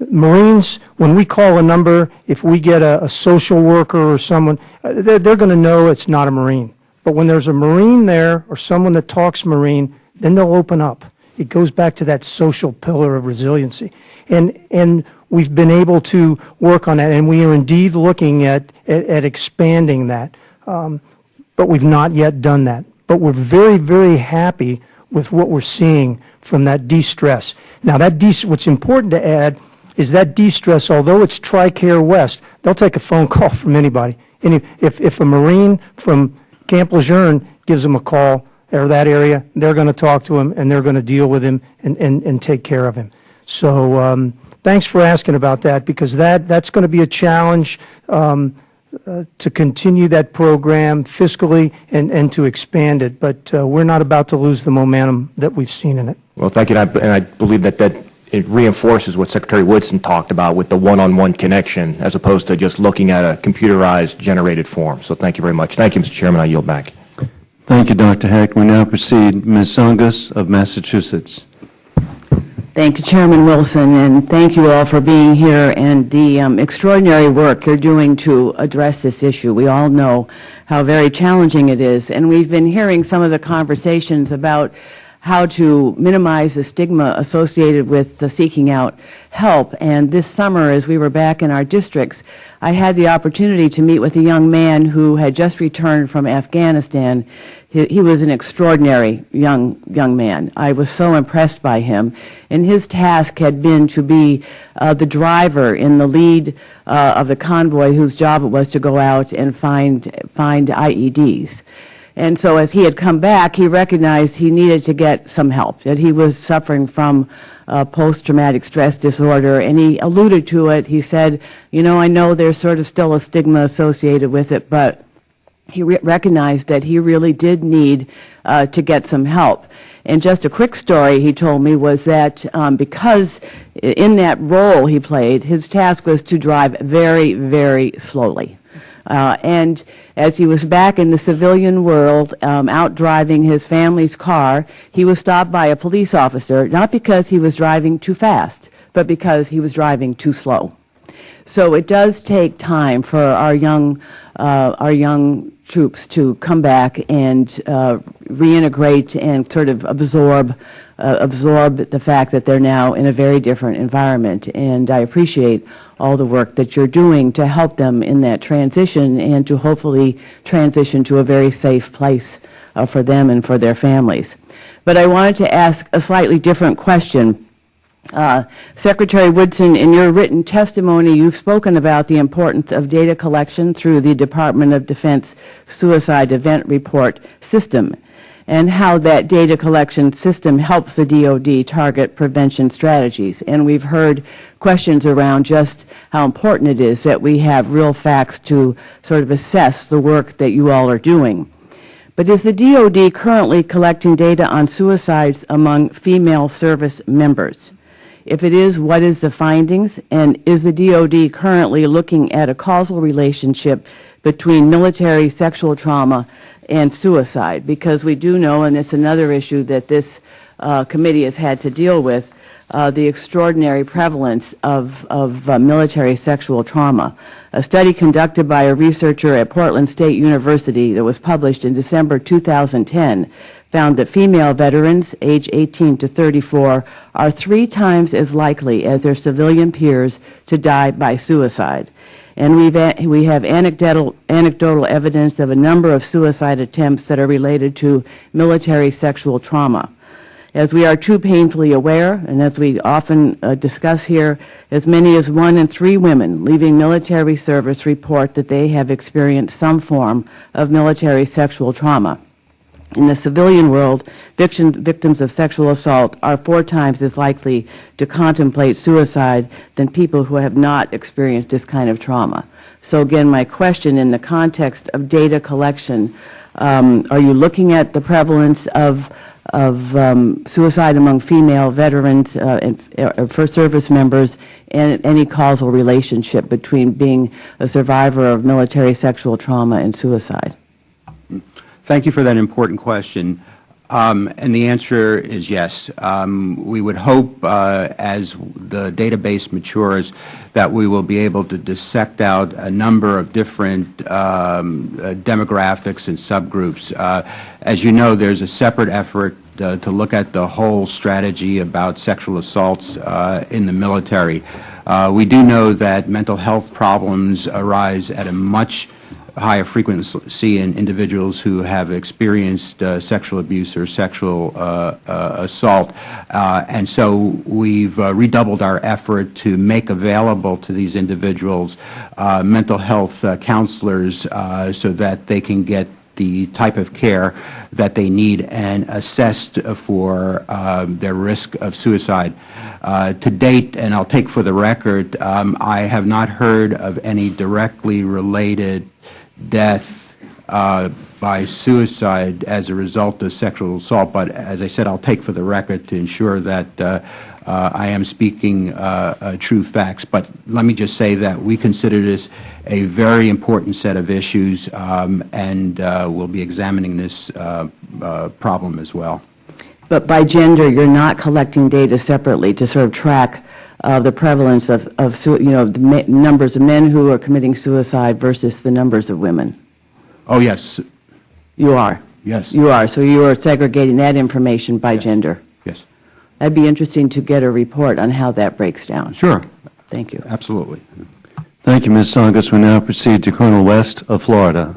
Marines, when we call a number, if we get a social worker or someone, they're going to know it's not a Marine. But when there's a Marine there or someone that talks Marine, then they'll open up. It goes back to that social pillar of resiliency. And we've been able to work on that, and we are indeed looking at expanding that. But we've not yet done that. But we're very, very happy with what we're seeing from that de-stress. Now, what's important to add is that de-stress, although it's TRICARE West, they'll take a phone call from anybody. And if a Marine from Camp Lejeune gives them a call, or that area, they're going to talk to him, and they're going to deal with him and take care of him. So thanks for asking about that, because that's going to be a challenge to continue that program fiscally and to expand it. But we're not about to lose the momentum that we've seen in it. Well, thank you. And I believe that it reinforces what Secretary Woodson talked about with the one-on-one connection, as opposed to just looking at a computerized generated form. So thank you very much. Thank you, Mr. Chairman. I yield back. Thank you, Dr. Heck. We now proceed. Ms. Songas of Massachusetts. Thank you, Chairman Wilson, and thank you all for being here and the extraordinary work you're doing to address this issue. We all know how very challenging it is, and we've been hearing some of the conversations about how to minimize the stigma associated with seeking out help. And this summer, as we were back in our districts, I had the opportunity to meet with a young man who had just returned from Afghanistan. He was an extraordinary young man. I was so impressed by him. And his task had been to be the driver in the lead of the convoy whose job it was to go out and find IEDs. And so as he had come back, he recognized he needed to get some help, that he was suffering from post-traumatic stress disorder, and he alluded to it. He said, you know, I know there's sort of still a stigma associated with it, but he recognized that he really did need to get some help. And just a quick story he told me was that because in that role he played, his task was to drive very, very slowly. And as he was back in the civilian world, out driving his family's car, he was stopped by a police officer, not because he was driving too fast, but because he was driving too slow. So it does take time for our young troops to come back and reintegrate and sort of absorb the fact that they're now in a very different environment. And I appreciate all the work that you're doing to help them in that transition and to hopefully transition to a very safe place for them and for their families. But I wanted to ask a slightly different question. Secretary Woodson, in your written testimony, you've spoken about the importance of data collection through the Department of Defense Suicide Event Report system, and how that data collection system helps the DoD target prevention strategies. And we've heard questions around just how important it is that we have real facts to sort of assess the work that you all are doing. But is the DoD currently collecting data on suicides among female service members? If it is, what is the findings? And is the DoD currently looking at a causal relationship between military sexual trauma and suicide? Because we do know, and it's another issue that this committee has had to deal with, the extraordinary prevalence of military sexual trauma. A study conducted by a researcher at Portland State University that was published in December 2010 found that female veterans, age 18 to 34, are 3 times as likely as their civilian peers to die by suicide. And we have anecdotal evidence of a number of suicide attempts that are related to military sexual trauma. As we are too painfully aware, and as we often discuss here, as many as 1 in 3 women leaving military service report that they have experienced some form of military sexual trauma. In the civilian world, victims of sexual assault are 4 times as likely to contemplate suicide than people who have not experienced this kind of trauma. So again, my question in the context of data collection, are you looking at the prevalence of suicide among female veterans for service members and any causal relationship between being a survivor of military sexual trauma and suicide? Thank you for that important question. And the answer is yes. We would hope as the database matures that we will be able to dissect out a number of different demographics and subgroups. As you know, there's a separate effort to look at the whole strategy about sexual assaults in the military. We do know that mental health problems arise at a much higher frequency in individuals who have experienced sexual abuse or sexual assault. And so we've redoubled our effort to make available to these individuals mental health counselors so that they can get the type of care that they need and assessed for their risk of suicide. To date, and I'll take for the record, I have not heard of any directly related death by suicide as a result of sexual assault, but as I said, I'll take for the record to ensure that I am speaking true facts. But let me just say that we consider this a very important set of issues, and we'll be examining this problem as well. But by gender, you're not collecting data separately to sort of track the prevalence of the numbers of men who are committing suicide versus the numbers of women. Oh, yes. You are? Yes. You are. So you are segregating that information by gender? Yes. That'd be interesting to get a report on how that breaks down. Sure. Thank you. Absolutely. Thank you, Ms. Tsongas. We now proceed to Colonel West of Florida.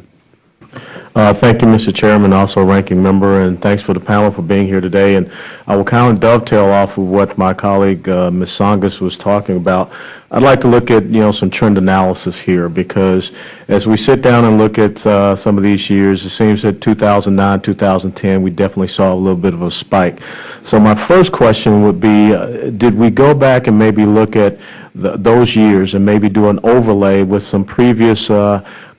Thank you, Mr. Chairman, also ranking member, and thanks for the panel for being here today. And I will kind of dovetail off of what my colleague, Ms. Tsongas, was talking about. I'd like to look at, some trend analysis here, because as we sit down and look at some of these years, it seems that 2009, 2010, we definitely saw a little bit of a spike. So my first question would be, did we go back and maybe look at those years and maybe do an overlay with some previous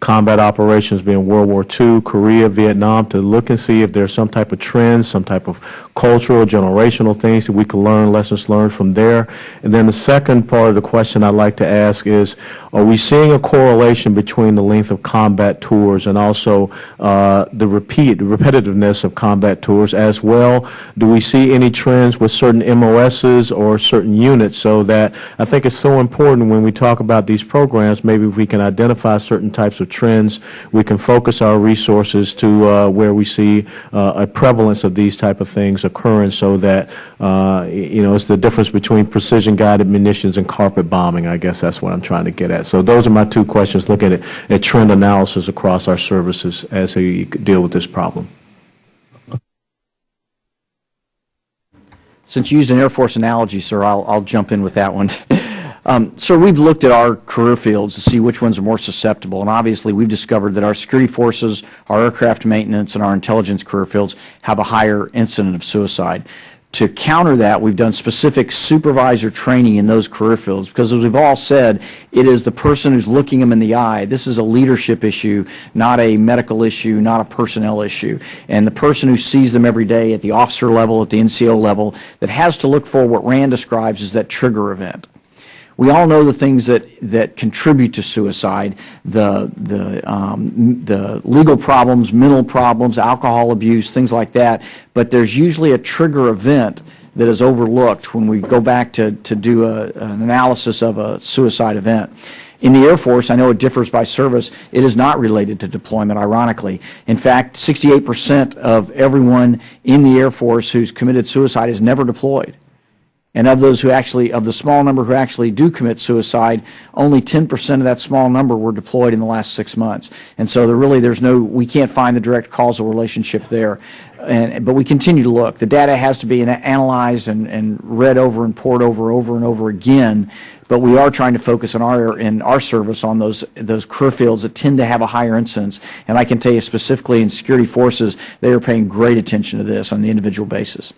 combat operations, being World War II, Korea, Vietnam, to look and see if there's some type of trends, some type of cultural, generational things that we can learn, lessons learned from there? And then the second part of the question I'd like to ask is, are we seeing a correlation between the length of combat tours and also the repetitiveness of combat tours as well? Do we see any trends with certain MOSs or certain units? So that I think it's so important when we talk about these programs, maybe if we can identify certain types of trends, we can focus our resources to where we see a prevalence of these type of things occurring, so that it's the difference between precision guided munitions and carpet bombing. I guess that's what I'm trying to get at. So those are my two questions, looking at trend analysis across our services as we deal with this problem. Since you used an Air Force analogy, sir, I'll jump in with that one. Sir, we've looked at our career fields to see which ones are more susceptible, and obviously we've discovered that our security forces, our aircraft maintenance, and our intelligence career fields have a higher incidence of suicide. To counter that, we've done specific supervisor training in those career fields, because as we've all said, it is the person who's looking them in the eye. This is a leadership issue, not a medical issue, not a personnel issue. And the person who sees them every day at the officer level, at the NCO level, that has to look for what Rand describes as that trigger event. We all know the things that contribute to suicide, the legal problems, mental problems, alcohol abuse, things like that, but there's usually a trigger event that is overlooked when we go back to do an analysis of a suicide event. In the Air Force, I know it differs by service, it is not related to deployment, ironically. In fact, 68% of everyone in the Air Force who's committed suicide is never deployed. And of those of the small number who actually do commit suicide, only 10% of that small number were deployed in the last 6 months. And so we can't find the direct causal relationship there. But we continue to look. The data has to be analyzed and read over and pored over and over again. But we are trying to focus in our service on those career fields that tend to have a higher incidence. And I can tell you specifically in security forces, they are paying great attention to this on the individual basis.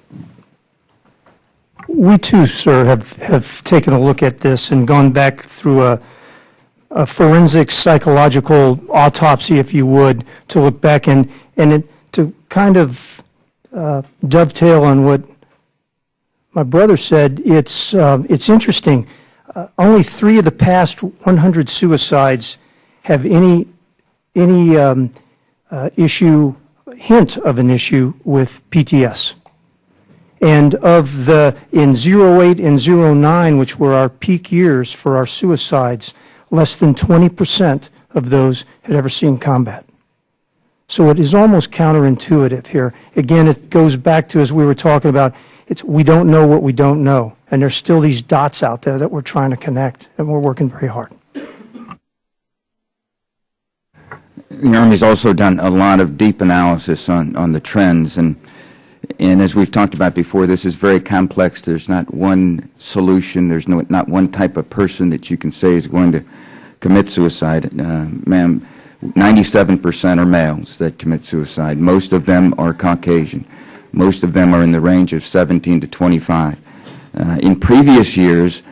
We too, sir, have taken a look at this and gone back through a forensic psychological autopsy, if you would, to look back and to kind of dovetail on what my brother said. It's interesting. Only 3 of the past 100 suicides have any hint of an issue with PTS. And in 08 and 09, which were our peak years for our suicides, less than 20% of those had ever seen combat. So it is almost counterintuitive here. Again, it goes back to, as we were talking about, we don't know what we don't know. And there's still these dots out there that we're trying to connect, and we're working very hard. The Army's also done a lot of deep analysis on the trends, and as we've talked about before, this is very complex. There's not one solution. There's not one type of person that you can say is going to commit suicide. Ma'am, 97% are males that commit suicide. Most of them are Caucasian. Most of them are in the range of 17 to 25. In previous years,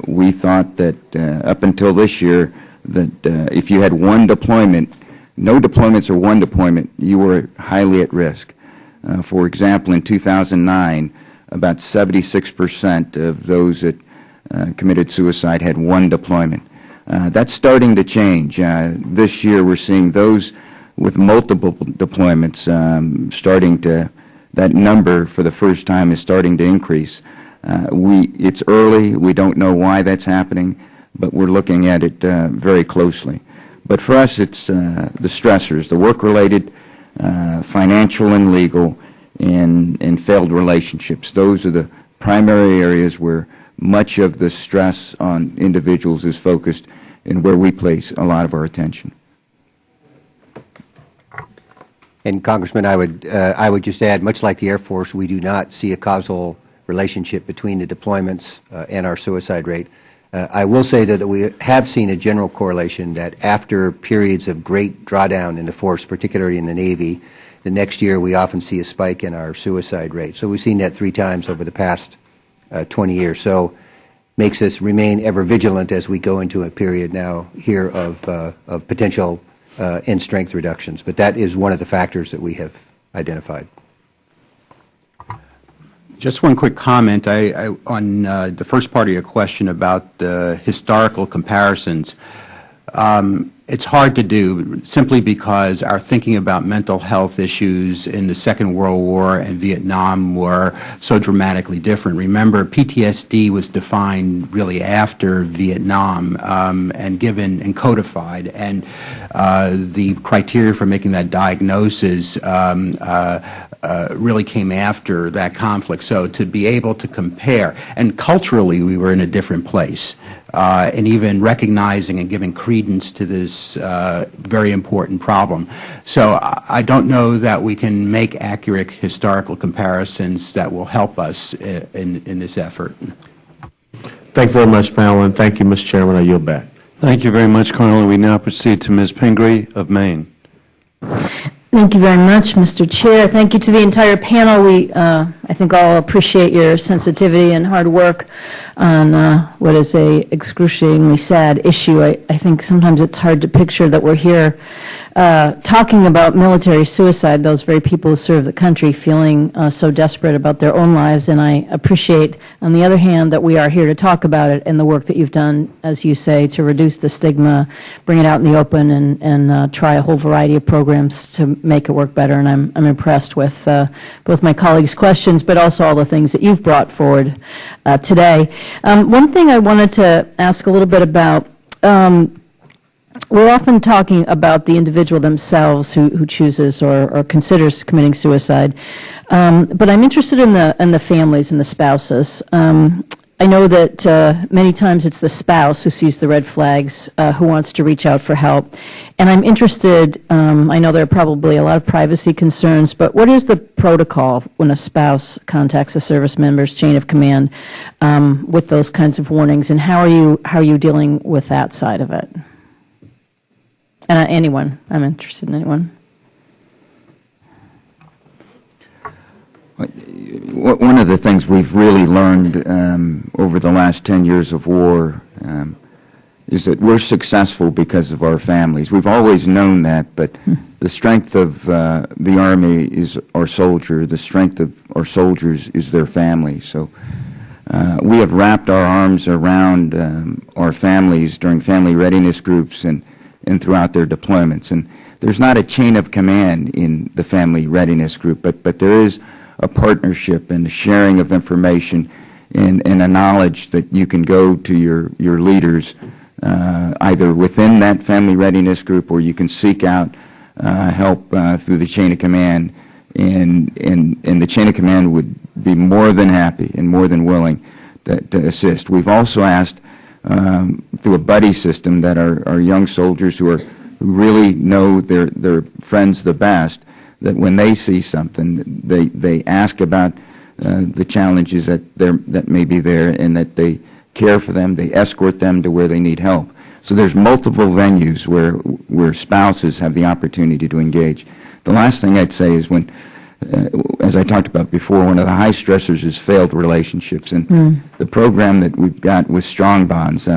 we thought that up until this year, that if you had one deployment, no deployments or one deployment, you were highly at risk. For example, in 2009, about 76% of those that committed suicide had one deployment. That's starting to change. This year, we're seeing those with multiple deployments starting to that number for the first time is starting to increase. It's early. We don't know why that's happening, but we're looking at it very closely. But for us, it's the stressors, the work-related, financial and legal, and failed relationships. Those are the primary areas where much of the stress on individuals is focused and where we place a lot of our attention. And Congressman, I would just add, much like the Air Force, we do not see a causal relationship between the deployments and our suicide rate. I will say that we have seen a general correlation that after periods of great drawdown in the force, particularly in the Navy, the next year we often see a spike in our suicide rate. So we've seen that 3 times over the past 20 years. So makes us remain ever vigilant as we go into a period now here of potential end strength reductions. But that is one of the factors that we have identified. Just one quick comment on the first part of your question about historical comparisons. It's hard to do simply because our thinking about mental health issues in the Second World War and Vietnam were so dramatically different. Remember, PTSD was defined really after Vietnam and given and codified, and the criteria for making that diagnosis really came after that conflict. So to be able to compare, and culturally we were in a different place, and even recognizing and giving credence to this very important problem. So I don't know that we can make accurate historical comparisons that will help us in this effort. Thank you very much, panel, and thank you, Mr. Chairman. I yield back. Thank you very much, Colonel. We now proceed to Ms. Pingree of Maine. Thank you very much, Mr. Chair. Thank you to the entire panel. We, I think, all appreciate your sensitivity and hard work on what is a excruciatingly sad issue. I think sometimes it's hard to picture that we're here talking about military suicide, those very people who serve the country feeling so desperate about their own lives. And I appreciate, on the other hand, that we are here to talk about it and the work that you've done, as you say, to reduce the stigma, bring it out in the open, and try a whole variety of programs to make it work better. And I'm impressed with both my colleagues' questions, but also all the things that you've brought forward today. One thing I wanted to ask a little bit about, we're often talking about the individual themselves who chooses or considers committing suicide, but I'm interested in the families and the spouses. I know that many times it's the spouse who sees the red flags, who wants to reach out for help. And I'm interested, I know there are probably a lot of privacy concerns, but what is the protocol when a spouse contacts a service member's chain of command with those kinds of warnings, and how are you dealing with that side of it? And anyone, I'm interested in anyone. One of the things we've really learned over the last 10 years of war is that we're successful because of our families. We've always known that, but the strength of the Army is our soldier. The strength of our soldiers is their family. So we have wrapped our arms around our families during family readiness groups and throughout their deployments. And there's not a chain of command in the family readiness group, but there is a partnership and a sharing of information and a knowledge that you can go to your leaders either within that family readiness group, or you can seek out help through the chain of command, and the chain of command would be more than happy and more than willing to assist. We've also asked through a buddy system that our young soldiers who really know their friends the best, that when they see something, they ask about the challenges that may be there, and that they care for them, they escort them to where they need help. So there's multiple venues where spouses have the opportunity to engage. The last thing I'd say is when, as I talked about before, one of the high stressors is failed relationships. And the program that we've got with Strong Bonds,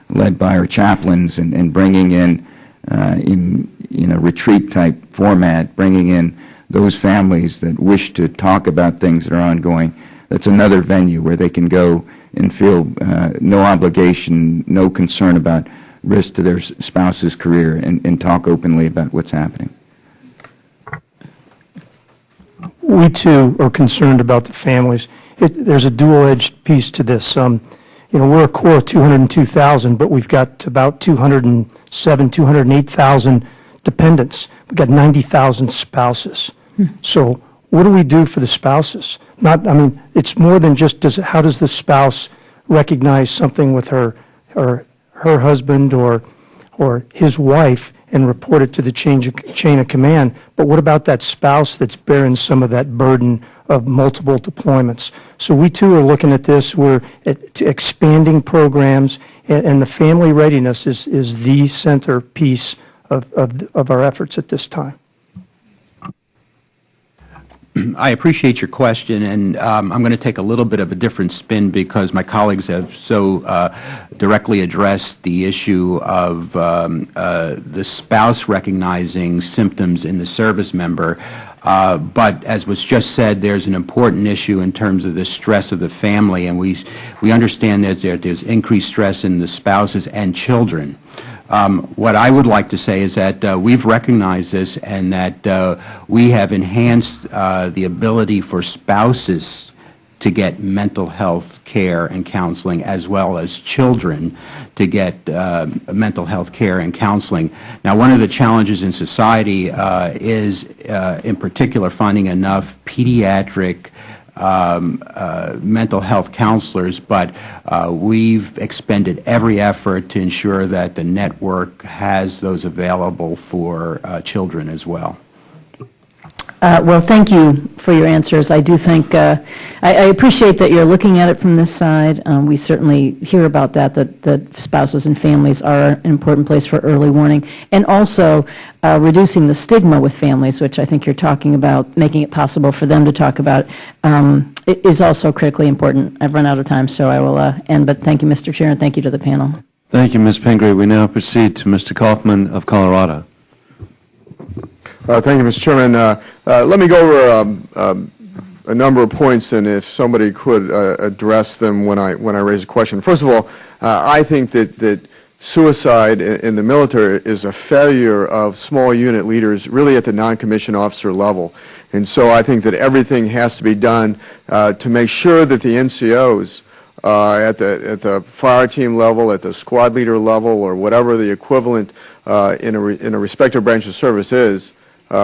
led by our chaplains, and bringing in a retreat-type format, bringing in those families that wish to talk about things that are ongoing, that's another venue where they can go and feel no obligation, no concern about risk to their spouse's career, and talk openly about what's happening. we too are concerned about the families. There's a dual-edged piece to this. We're a core of 202,000, but we've got about 207, 208,000 dependents. We've got 90,000 spouses. So what do we do for the spouses? It's more than just how does the spouse recognize something with her husband or his wife and report it to the chain of command, but what about that spouse that's bearing some of that burden of multiple deployments? So we too are looking at this. We're expanding programs, and the family readiness is the centerpiece of our efforts at this time. I appreciate your question, and I'm going to take a little bit of a different spin because my colleagues have so directly addressed the issue of the spouse recognizing symptoms in the service member. But as was just said, there's an important issue in terms of the stress of the family, and we understand that there's increased stress in the spouses and children. What I would like to say is that we've recognized this and that we have enhanced the ability for spouses to get mental health care and counseling, as well as children to get mental health care and counseling. Now, one of the challenges in society is, in particular, finding enough pediatric mental health counselors, but we've expended every effort to ensure that the network has those available for children as well. Well, thank you for your answers. I do think, I appreciate that you're looking at it from this side. We certainly hear about that spouses and families are an important place for early warning. And also reducing the stigma with families, which I think you're talking about, making it possible for them to talk about, it is also critically important. I've run out of time, so I will end. But thank you, Mr. Chair, and thank you to the panel. Thank you, Ms. Pingree. We now proceed to Mr. Kaufman of Colorado. Thank you, Mr. Chairman. Let me go over a number of points, and if somebody could address them when I raise a question. First of all, I think that suicide in the military is a failure of small unit leaders, really at the non-commissioned officer level. And so I think that everything has to be done to make sure that the NCOs at the fire team level, at the squad leader level, or whatever the equivalent in a respective branch of service is,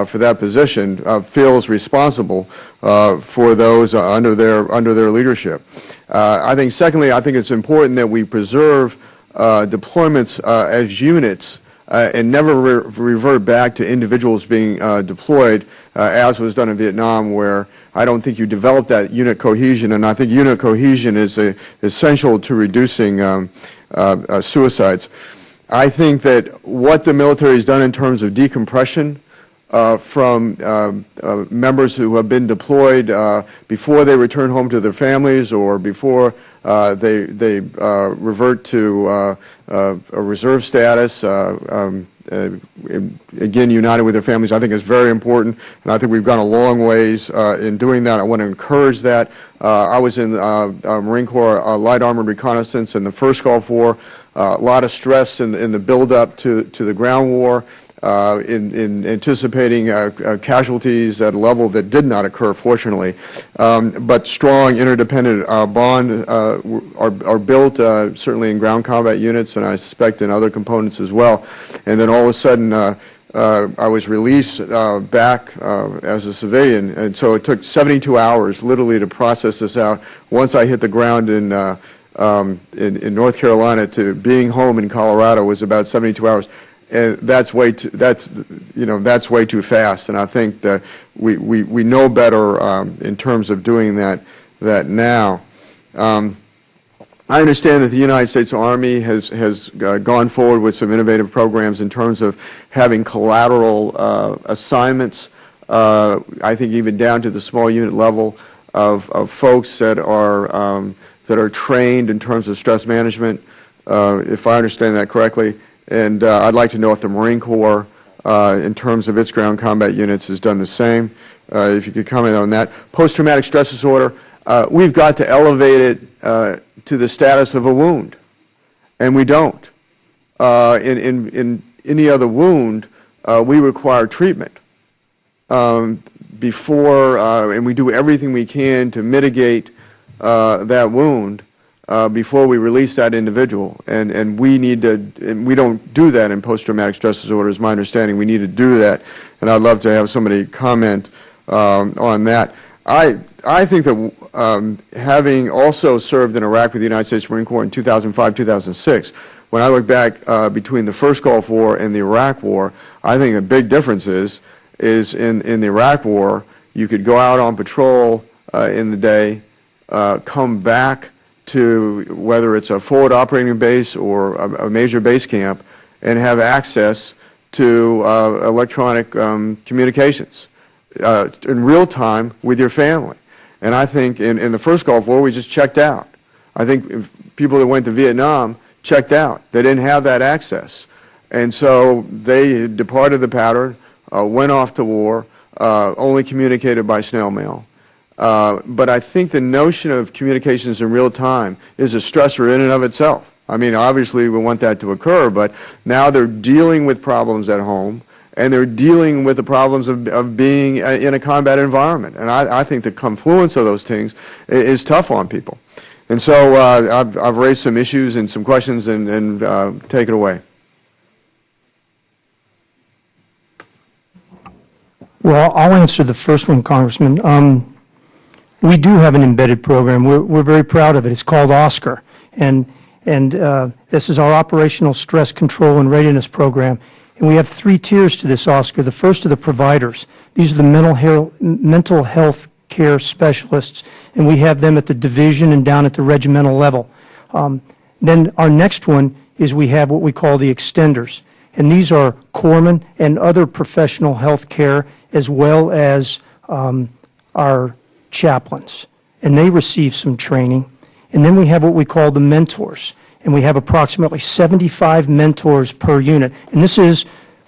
for that position, feels responsible for those under their leadership. I think, secondly, I think it's important that we preserve deployments as units and never revert back to individuals being deployed, as was done in Vietnam, where I don't think you develop that unit cohesion, and I think unit cohesion is essential to reducing suicides. I think that what the military has done in terms of decompression from members who have been deployed before they return home to their families or before they revert to a reserve status, again united with their families, I think is very important, and I think we've gone a long ways in doing that. I want to encourage that. I was in Marine Corps Light Armored Reconnaissance in the first Gulf War. A lot of stress in the build-up to the ground war. In anticipating casualties at a level that did not occur, fortunately. But strong interdependent bond are built, certainly in ground combat units, and I suspect in other components as well. And then all of a sudden, I was released back as a civilian, and so it took 72 hours, literally, to process this out. Once I hit the ground in North Carolina, to being home in Colorado was about 72 hours. And that's way too fast, and I think that we know better in terms of doing that now. I understand that the United States Army has gone forward with some innovative programs in terms of having collateral assignments. I think even down to the small unit level of folks that are trained in terms of stress management, if I understand that correctly. And I'd like to know if the Marine Corps, in terms of its ground combat units, has done the same. If you could comment on that. Post-traumatic stress disorder, we've got to elevate it to the status of a wound, and we don't. In any other wound, we require treatment. before, and we do everything we can to mitigate that wound before we release that individual. And we need to, and we don't do that in post-traumatic stress disorder, is my understanding. We need to do that, and I'd love to have somebody comment on that. I think that having also served in Iraq with the United States Marine Corps in 2005, 2006, when I look back between the first Gulf War and the Iraq War, I think a big difference is in the Iraq War, you could go out on patrol in the day, come back to whether it's a forward operating base or a major base camp, and have access to electronic communications in real time with your family. And I think in the first Gulf War, we just checked out. I think people that went to Vietnam checked out. They didn't have that access. And so they departed the pattern, went off to war, only communicated by snail mail. But I think the notion of communications in real time is a stressor in and of itself. I mean, obviously we want that to occur, but now they're dealing with problems at home, and they're dealing with the problems of being in a combat environment. And I think the confluence of those things is tough on people. And so I've raised some issues and some questions, and take it away. Well, I'll answer the first one, Congressman. We do have an embedded program. We're very proud of it. It's called OSCAR, and this is our Operational Stress Control and Readiness Program. And we have 3 tiers to this OSCAR. The first are the providers. These are the mental health care specialists, and we have them at the division and down at the regimental level. Then our next one is we have what we call the extenders, and these are corpsmen and other professional health care, as well as our chaplains, and they receive some training. And then we have what we call the mentors, and we have approximately 75 mentors per unit, and this is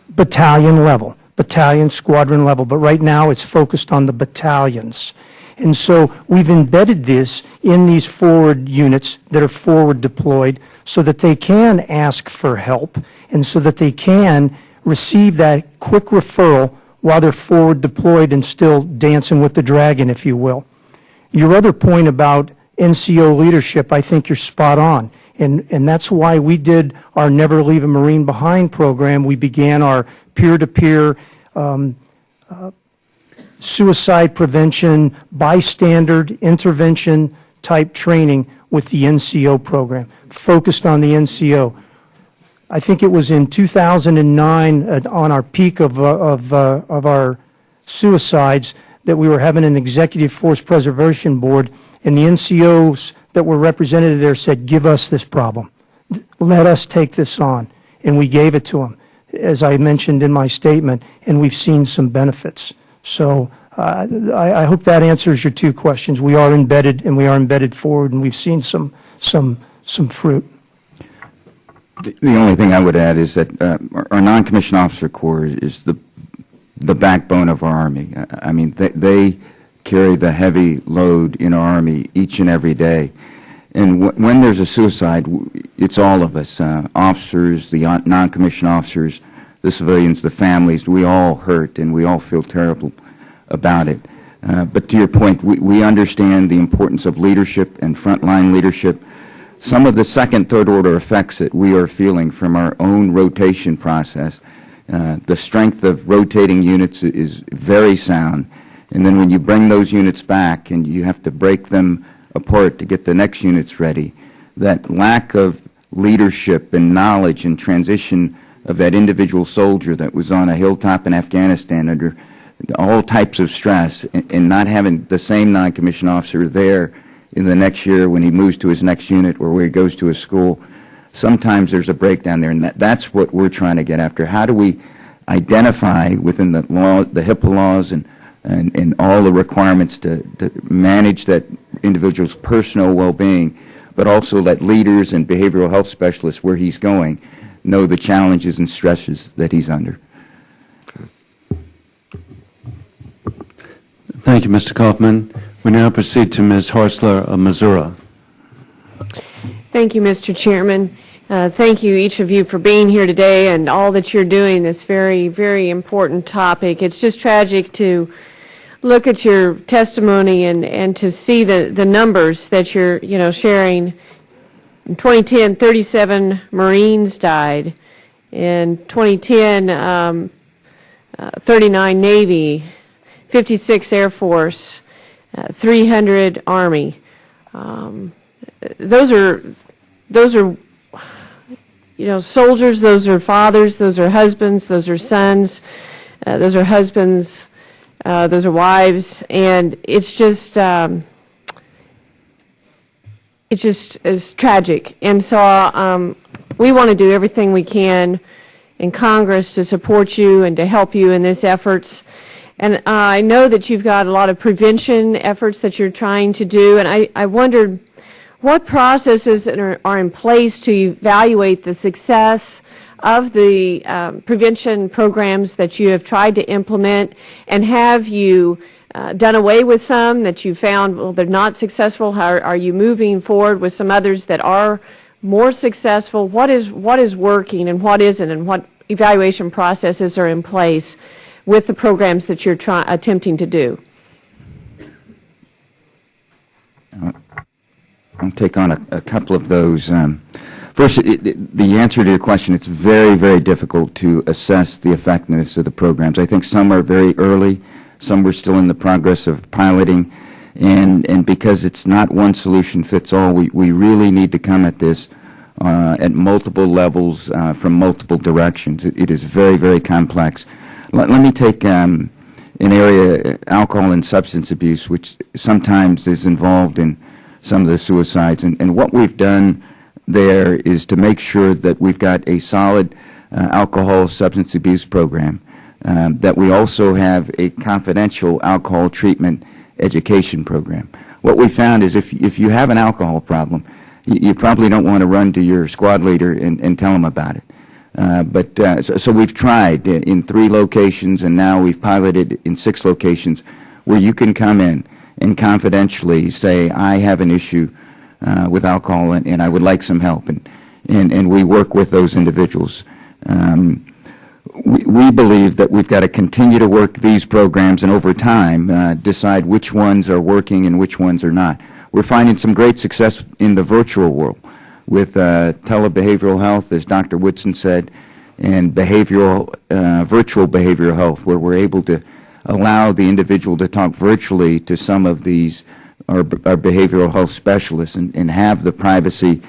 battalion level, battalion, squadron level, but right now it's focused on the battalions. And so we've embedded this in these forward units that are forward deployed so that they can ask for help and so that they can receive that quick referral while they're forward deployed and still dancing with the dragon, if you will. Your other point about NCO leadership, I think you're spot on. And that's why we did our Never Leave a Marine Behind program. We began our peer-to-peer suicide prevention, bystander intervention type training with the NCO program, focused on the NCO. I think it was in 2009, on our peak of our suicides, that we were having an executive force preservation board, and the NCOs that were represented there said, give us this problem. Let us take this on. And we gave it to them, as I mentioned in my statement, and we've seen some benefits. So I hope that answers your 2 questions. We are embedded, and we are embedded forward, and we've seen some fruit. The only thing I would add is that our non-commissioned officer corps is the backbone of our Army. I mean, they carry the heavy load in our Army each and every day. And when there's a suicide, it's all of us, officers, the non-commissioned officers, the civilians, the families. We all hurt, and we all feel terrible about it. But to your point, we understand the importance of leadership and frontline leadership. Some of the second, third order effects that we are feeling from our own rotation process, the strength of rotating units is very sound. And then when you bring those units back and you have to break them apart to get the next units ready, that lack of leadership and knowledge and transition of that individual soldier that was on a hilltop in Afghanistan under all types of stress, and not having the same non-commissioned officer there in the next year when he moves to his next unit or where he goes to his school, sometimes there's a breakdown there, and that's what we're trying to get after. How do we identify within the law, the HIPAA laws and all the requirements to manage that individual's personal well-being, but also let leaders and behavioral health specialists where he's going know the challenges and stresses that he's under. Thank you, Mr. Kaufman. We now proceed to Ms. Hartzler of Missouri. Thank you, Mr. Chairman. Thank you, each of you, for being here today and all that you're doing, this very, very important topic. It's just tragic to look at your testimony and to see the numbers that you're, sharing. In 2010, 37 Marines died. In 2010, 39 Navy, 56 Air Force, 300 Army. Those are soldiers, those are fathers, those are husbands, those are sons, those are husbands, those are wives, and it's just is tragic. And so we want to do everything we can in Congress to support you and to help you in this efforts. And I know that you've got a lot of prevention efforts that you're trying to do, and I wondered what processes are in place to evaluate the success of the prevention programs that you have tried to implement, and have you done away with some that you found, well, they're not successful? How are you moving forward with some others that are more successful? What is working and what isn't, and what evaluation processes are in place with the programs that you're attempting to do? I'll take on a couple of those. First, the answer to your question, it's very, very difficult to assess the effectiveness of the programs. I think some are very early, some we're still in the progress of piloting, and because it's not one solution fits all, we really need to come at this at multiple levels from multiple directions. It is very, very complex. Let me take an area, alcohol and substance abuse, which sometimes is involved in some of the suicides. And what we've done there is to make sure that we've got a solid alcohol substance abuse program, that we also have a confidential alcohol treatment education program. What we found is if you have an alcohol problem, you probably don't want to run to your squad leader and tell him about it. So we've tried in 3 locations, and now we've piloted in 6 locations where you can come in and confidentially say, I have an issue with alcohol and I would like some help. And we work with those individuals. We believe that we've got to continue to work these programs and over time decide which ones are working and which ones are not. We're finding some great success in the virtual world with telebehavioral health, as Dr. Woodson said, and virtual behavioral health, where we're able to allow the individual to talk virtually to some of these our behavioral health specialists and have the privacy,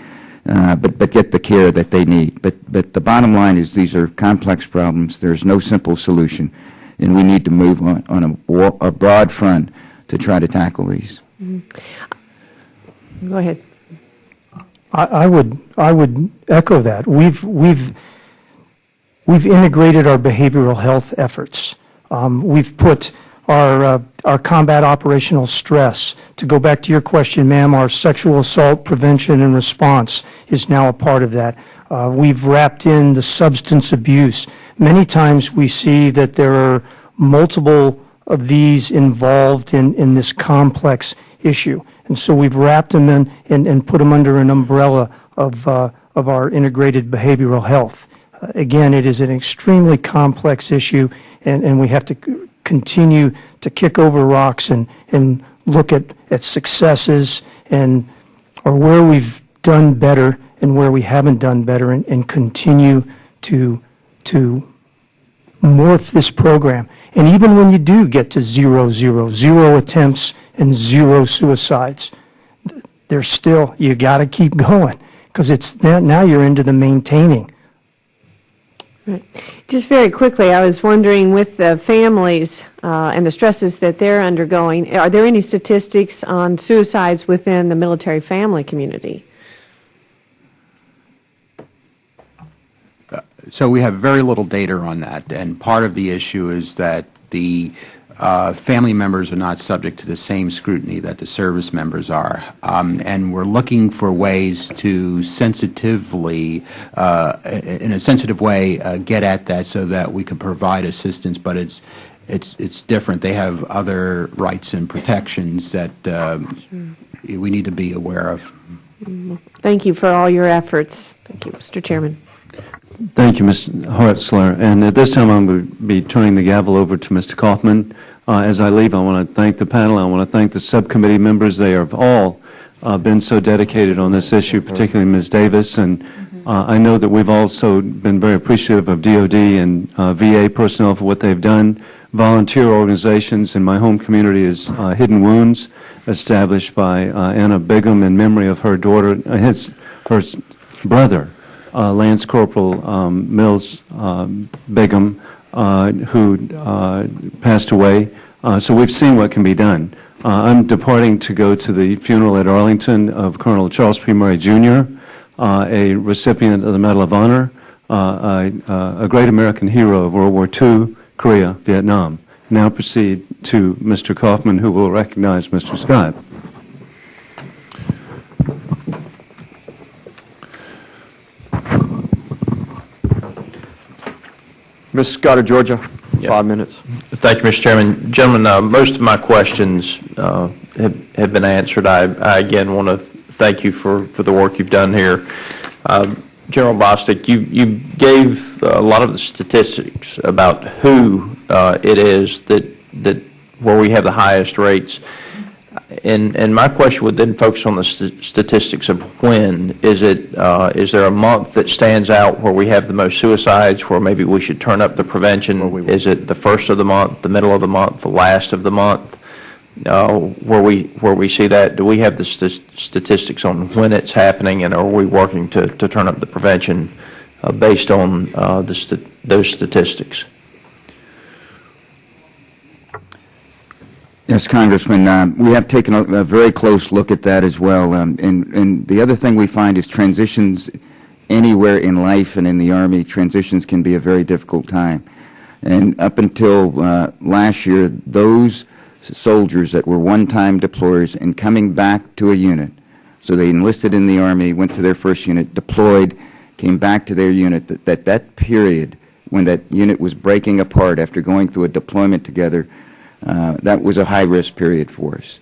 but get the care that they need. But the bottom line is these are complex problems. There's no simple solution, and we need to move on a broad front to try to tackle these. Go ahead. I would echo that. We've integrated our behavioral health efforts. We've put our combat operational stress. To go back to your question, ma'am, our sexual assault prevention and response is now a part of that. We've wrapped in the substance abuse. Many times we see that there are multiple of these involved in this complex issue. And so we've wrapped them in and put them under an umbrella of our integrated behavioral health. Again, it is an extremely complex issue, and we have to continue to kick over rocks and look at successes or where we've done better and where we haven't done better, and continue to morph this program. And even when you do get to 0 attempts and 0 suicides, there's still, you got to keep going, because it's now you're into the maintaining. Right. Just very quickly, I was wondering, with the families and the stresses that they're undergoing, are there any statistics on suicides within the military family community? So we have very little data on that, and part of the issue is that the family members are not subject to the same scrutiny that the service members are, and we're looking for ways to sensitively, in a sensitive way, get at that so that we can provide assistance. But it's different. They have other rights and protections that we need to be aware of. Thank you for all your efforts. Thank you, Mr. Chairman. Thank you, Ms. Hortzler. And at this time, I'm going to be turning the gavel over to Mr. Kaufman As I leave, I want to thank the panel. I want to thank the subcommittee members. They have all been so dedicated on this issue, particularly Ms. Davis. And I know that we've also been very appreciative of DOD and VA personnel for what they've done. Volunteer organizations in my home community is Hidden Wounds, established by Anna Bigham in memory of her daughter, her brother, Lance Corporal Mills Bigham, who passed away. So we've seen what can be done. I'm departing to go to the funeral at Arlington of Colonel Charles P. Murray, Jr., a recipient of the Medal of Honor, a great American hero of World War II, Korea, Vietnam. Now proceed to Mr. Kaufman, who will recognize Mr. Scott. Ms. Scott of Georgia, 5 minutes. Thank you, Mr. Chairman. Gentlemen, most of my questions have been answered. I again want to thank you for the work you've done here. General Bostic, you gave a lot of the statistics about who it is that where we have the highest rates. And my question would then focus on the statistics of when. Is there a month that stands out where we have the most suicides, where maybe we should turn up the prevention? Is it the first of the month, the middle of the month, the last of the month? Where we see that? Do we have the statistics on when it's happening, and are we working to turn up the prevention based on those statistics? Yes, Congressman, we have taken a very close look at that as well. And the other thing we find is transitions anywhere in life and in the Army, transitions can be a very difficult time. And up until last year, those soldiers that were one-time deployers and coming back to a unit, so they enlisted in the Army, went to their first unit, deployed, came back to their unit, that period when that unit was breaking apart after going through a deployment together, that was a high-risk period for us.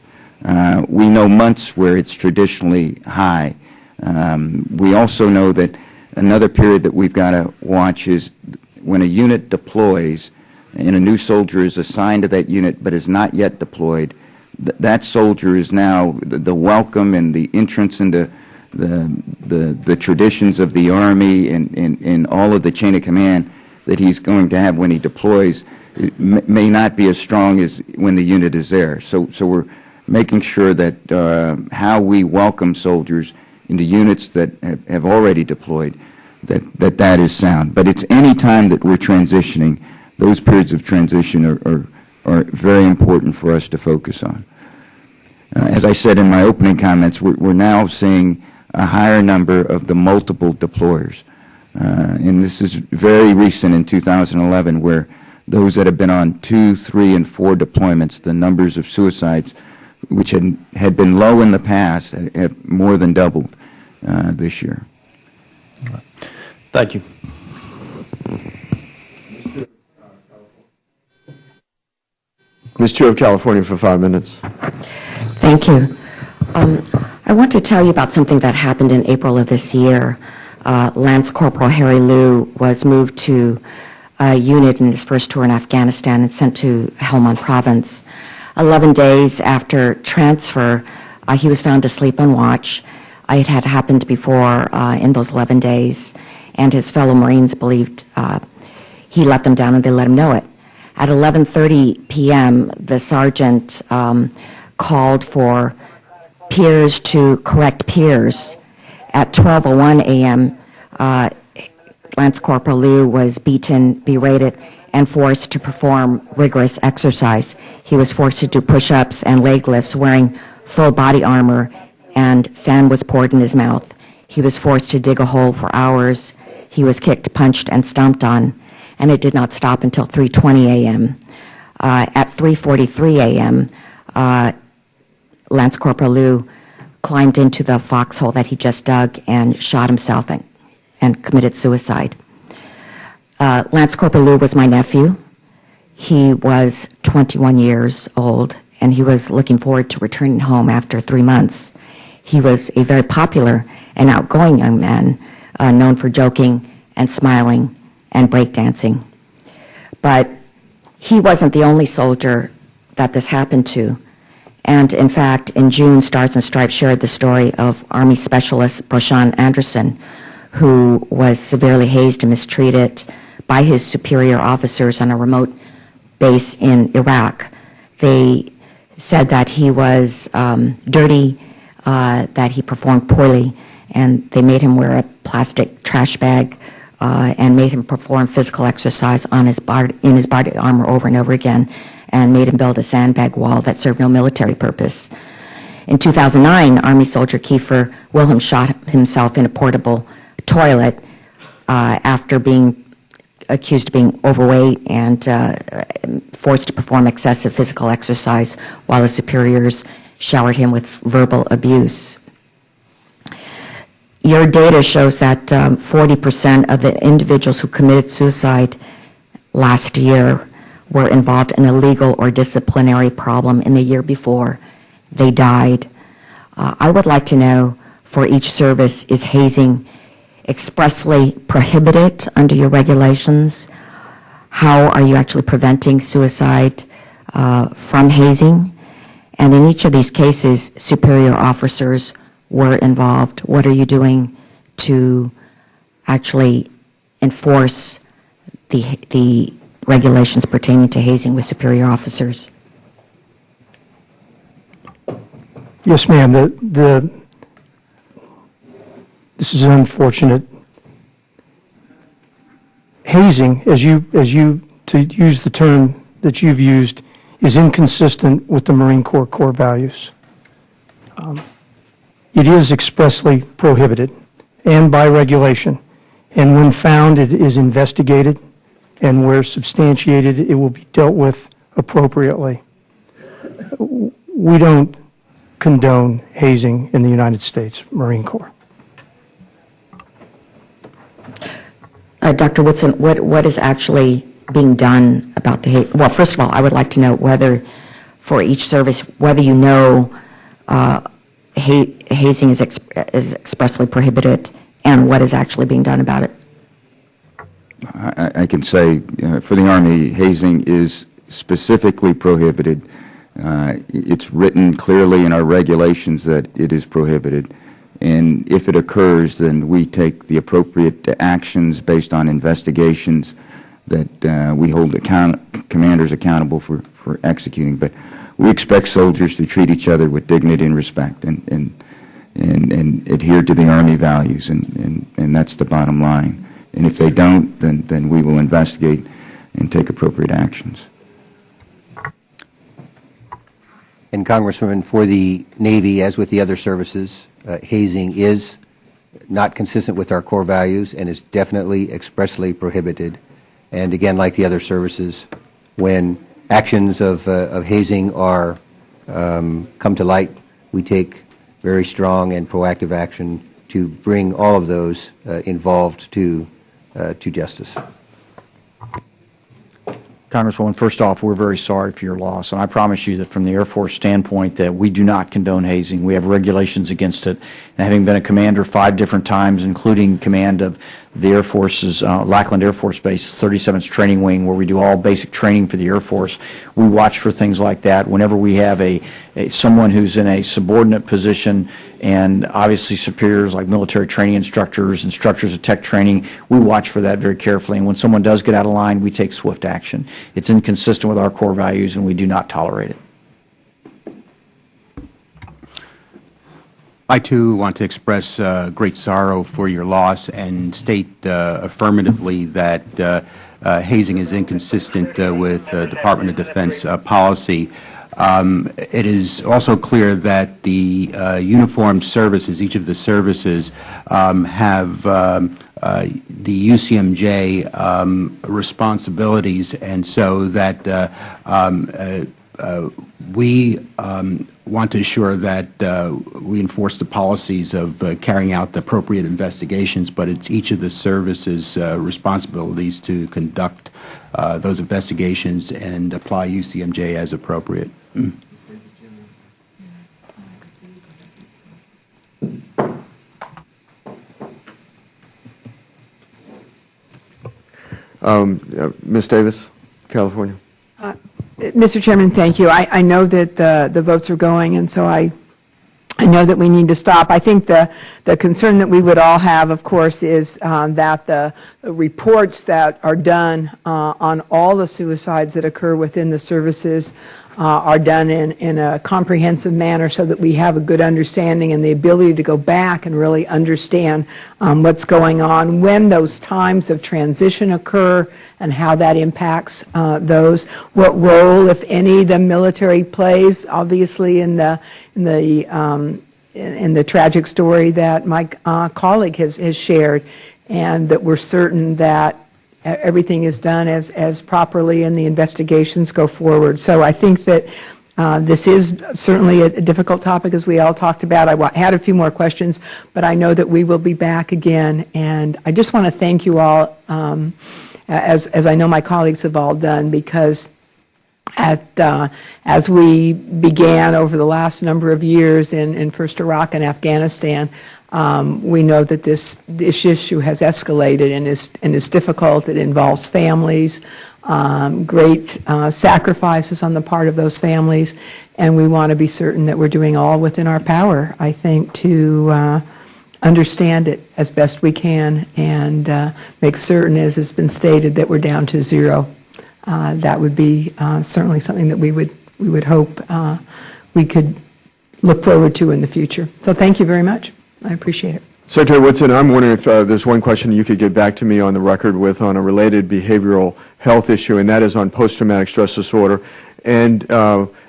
We know months where it's traditionally high. We also know that another period that we've got to watch is when a unit deploys and a new soldier is assigned to that unit but is not yet deployed, that soldier is now the welcome and the entrance into the traditions of the Army and all of the chain of command that he's going to have when he deploys may not be as strong as when the unit is there. So we're making sure that how we welcome soldiers into units that have already deployed, that is sound. But it's any time that we're transitioning, those periods of transition are very important for us to focus on. As I said in my opening comments, we're now seeing a higher number of the multiple deployers. And this is very recent in 2011, where those that have been on 2, 3, and 4 deployments, the numbers of suicides, which had been low in the past, have more than doubled this year. Thank you. Ms. Chu of California for 5 minutes. Thank you. I want to tell you about something that happened in April of this year. Lance Corporal Harry Liu was moved to a unit in his first tour in Afghanistan and sent to Helmand Province. 11 days after transfer, he was found asleep on watch. It had happened before in those 11 days, and his fellow Marines believed he let them down and they let him know it. At 11:30 p.m., the sergeant called for peers to correct peers. At 12:01 a.m., Lance Corporal Liu was beaten, berated, and forced to perform rigorous exercise. He was forced to do push-ups and leg lifts wearing full body armor, and sand was poured in his mouth. He was forced to dig a hole for hours. He was kicked, punched, and stomped on, and it did not stop until 3:20 a.m. At 3:43 a.m., Lance Corporal Liu climbed into the foxhole that he just dug and shot himself and committed suicide. Lance Corporal Liu was my nephew. He was 21 years old, and he was looking forward to returning home after 3 months. He was a very popular and outgoing young man, known for joking and smiling and breakdancing. But he wasn't the only soldier that this happened to. And in fact, in June, Stars and Stripes shared the story of Army Specialist Broshan Anderson, who was severely hazed and mistreated by his superior officers on a remote base in Iraq. They said that he was dirty, that he performed poorly, and they made him wear a plastic trash bag and made him perform physical exercise on in his body armor over and over again, and made him build a sandbag wall that served no military purpose. In 2009, Army soldier Kiefer Wilhelm shot himself in a portable toilet after being accused of being overweight and forced to perform excessive physical exercise while his superiors showered him with verbal abuse. Your data shows that 40% of the individuals who committed suicide last year were involved in a legal or disciplinary problem in the year before they died. I would like to know, for each service, is hazing expressly prohibited under your regulations? How are you actually preventing suicide from hazing? And in each of these cases, superior officers were involved. What are you doing to actually enforce the regulations pertaining to hazing with superior officers? Yes, ma'am. This is unfortunate. Hazing, to use the term that you've used, is inconsistent with the Marine Corps core values. It is expressly prohibited, and by regulation. And when found, it is investigated, and where substantiated, it will be dealt with appropriately. We don't condone hazing in the United States Marine Corps. Dr. Woodson, what is actually being done about the hazing? Well, first of all, I would like to know whether, for each service, whether you know hazing is expressly prohibited and what is actually being done about it. I can say for the Army, hazing is specifically prohibited. It's written clearly in our regulations that it is prohibited. And if it occurs, then we take the appropriate actions based on investigations that we hold commanders accountable for executing. But we expect soldiers to treat each other with dignity and respect and adhere to the Army values, and that's the bottom line. And if they don't, then we will investigate and take appropriate actions. And Congresswoman, for the Navy, as with the other services, hazing is not consistent with our core values and is definitely expressly prohibited. And again, like the other services, when actions of hazing are come to light, we take very strong and proactive action to bring all of those involved to justice. Congresswoman, first off, we're very sorry for your loss, and I promise you that from the Air Force standpoint that we do not condone hazing. We have regulations against it, and having been a commander 5 different times, including command of the Air Force's Lackland Air Force Base 37th Training Wing, where we do all basic training for the Air Force, we watch for things like that. Whenever we have someone who's in a subordinate position, and obviously superiors like military training instructors of tech training, we watch for that very carefully. And when someone does get out of line, we take swift action. It's inconsistent with our core values, and we do not tolerate it. I, too, want to express great sorrow for your loss and state affirmatively that hazing is inconsistent with Department of Defense policy. It is also clear that the uniformed services, each of the services, have the UCMJ responsibilities, and so that we want to ensure that we enforce the policies of carrying out the appropriate investigations, but it's each of the services' responsibilities to conduct those investigations and apply UCMJ as appropriate. Ms. Davis, California. Mr. Chairman, thank you. I know that the votes are going, and so I know that we need to stop. I think the concern that we would all have, of course, is that the reports that are done on all the suicides that occur within the services are done in a comprehensive manner so that we have a good understanding and the ability to go back and really understand what's going on, when those times of transition occur and how that impacts those, what role, if any, the military plays, obviously in the tragic story that my colleague has shared, and that we're certain that everything is done as properly and the investigations go forward. So I think that this is certainly a difficult topic, as we all talked about. I had a few more questions, but I know that we will be back again. And I just want to thank you all, as I know my colleagues have all done, because as we began over the last number of years in first Iraq and Afghanistan, we know that this issue has escalated and is difficult. It involves families, great sacrifices on the part of those families, and we want to be certain that we're doing all within our power, I think, to understand it as best we can and make certain, as has been stated, that we're down to zero. That would be certainly something that we would hope we could look forward to in the future. So thank you very much. I appreciate it. Secretary Whitson, I'm wondering if there's one question you could get back to me on the record with on a related behavioral health issue, and that is on post-traumatic stress disorder. And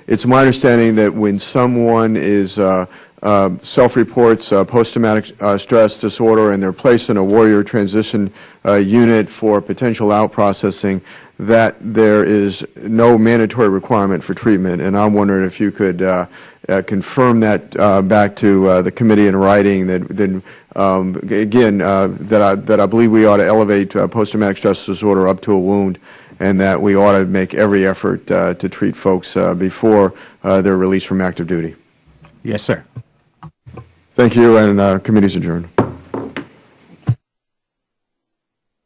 it's my understanding that when someone is self-reports post-traumatic stress disorder and they're placed in a warrior transition unit for potential out-processing, that there is no mandatory requirement for treatment. And I'm wondering if you could confirm that back to the committee in writing, that again, that I believe we ought to elevate post-traumatic stress disorder up to a wound, and that we ought to make every effort to treat folks before they're released from active duty. Yes, sir. Thank you, and committee is adjourned.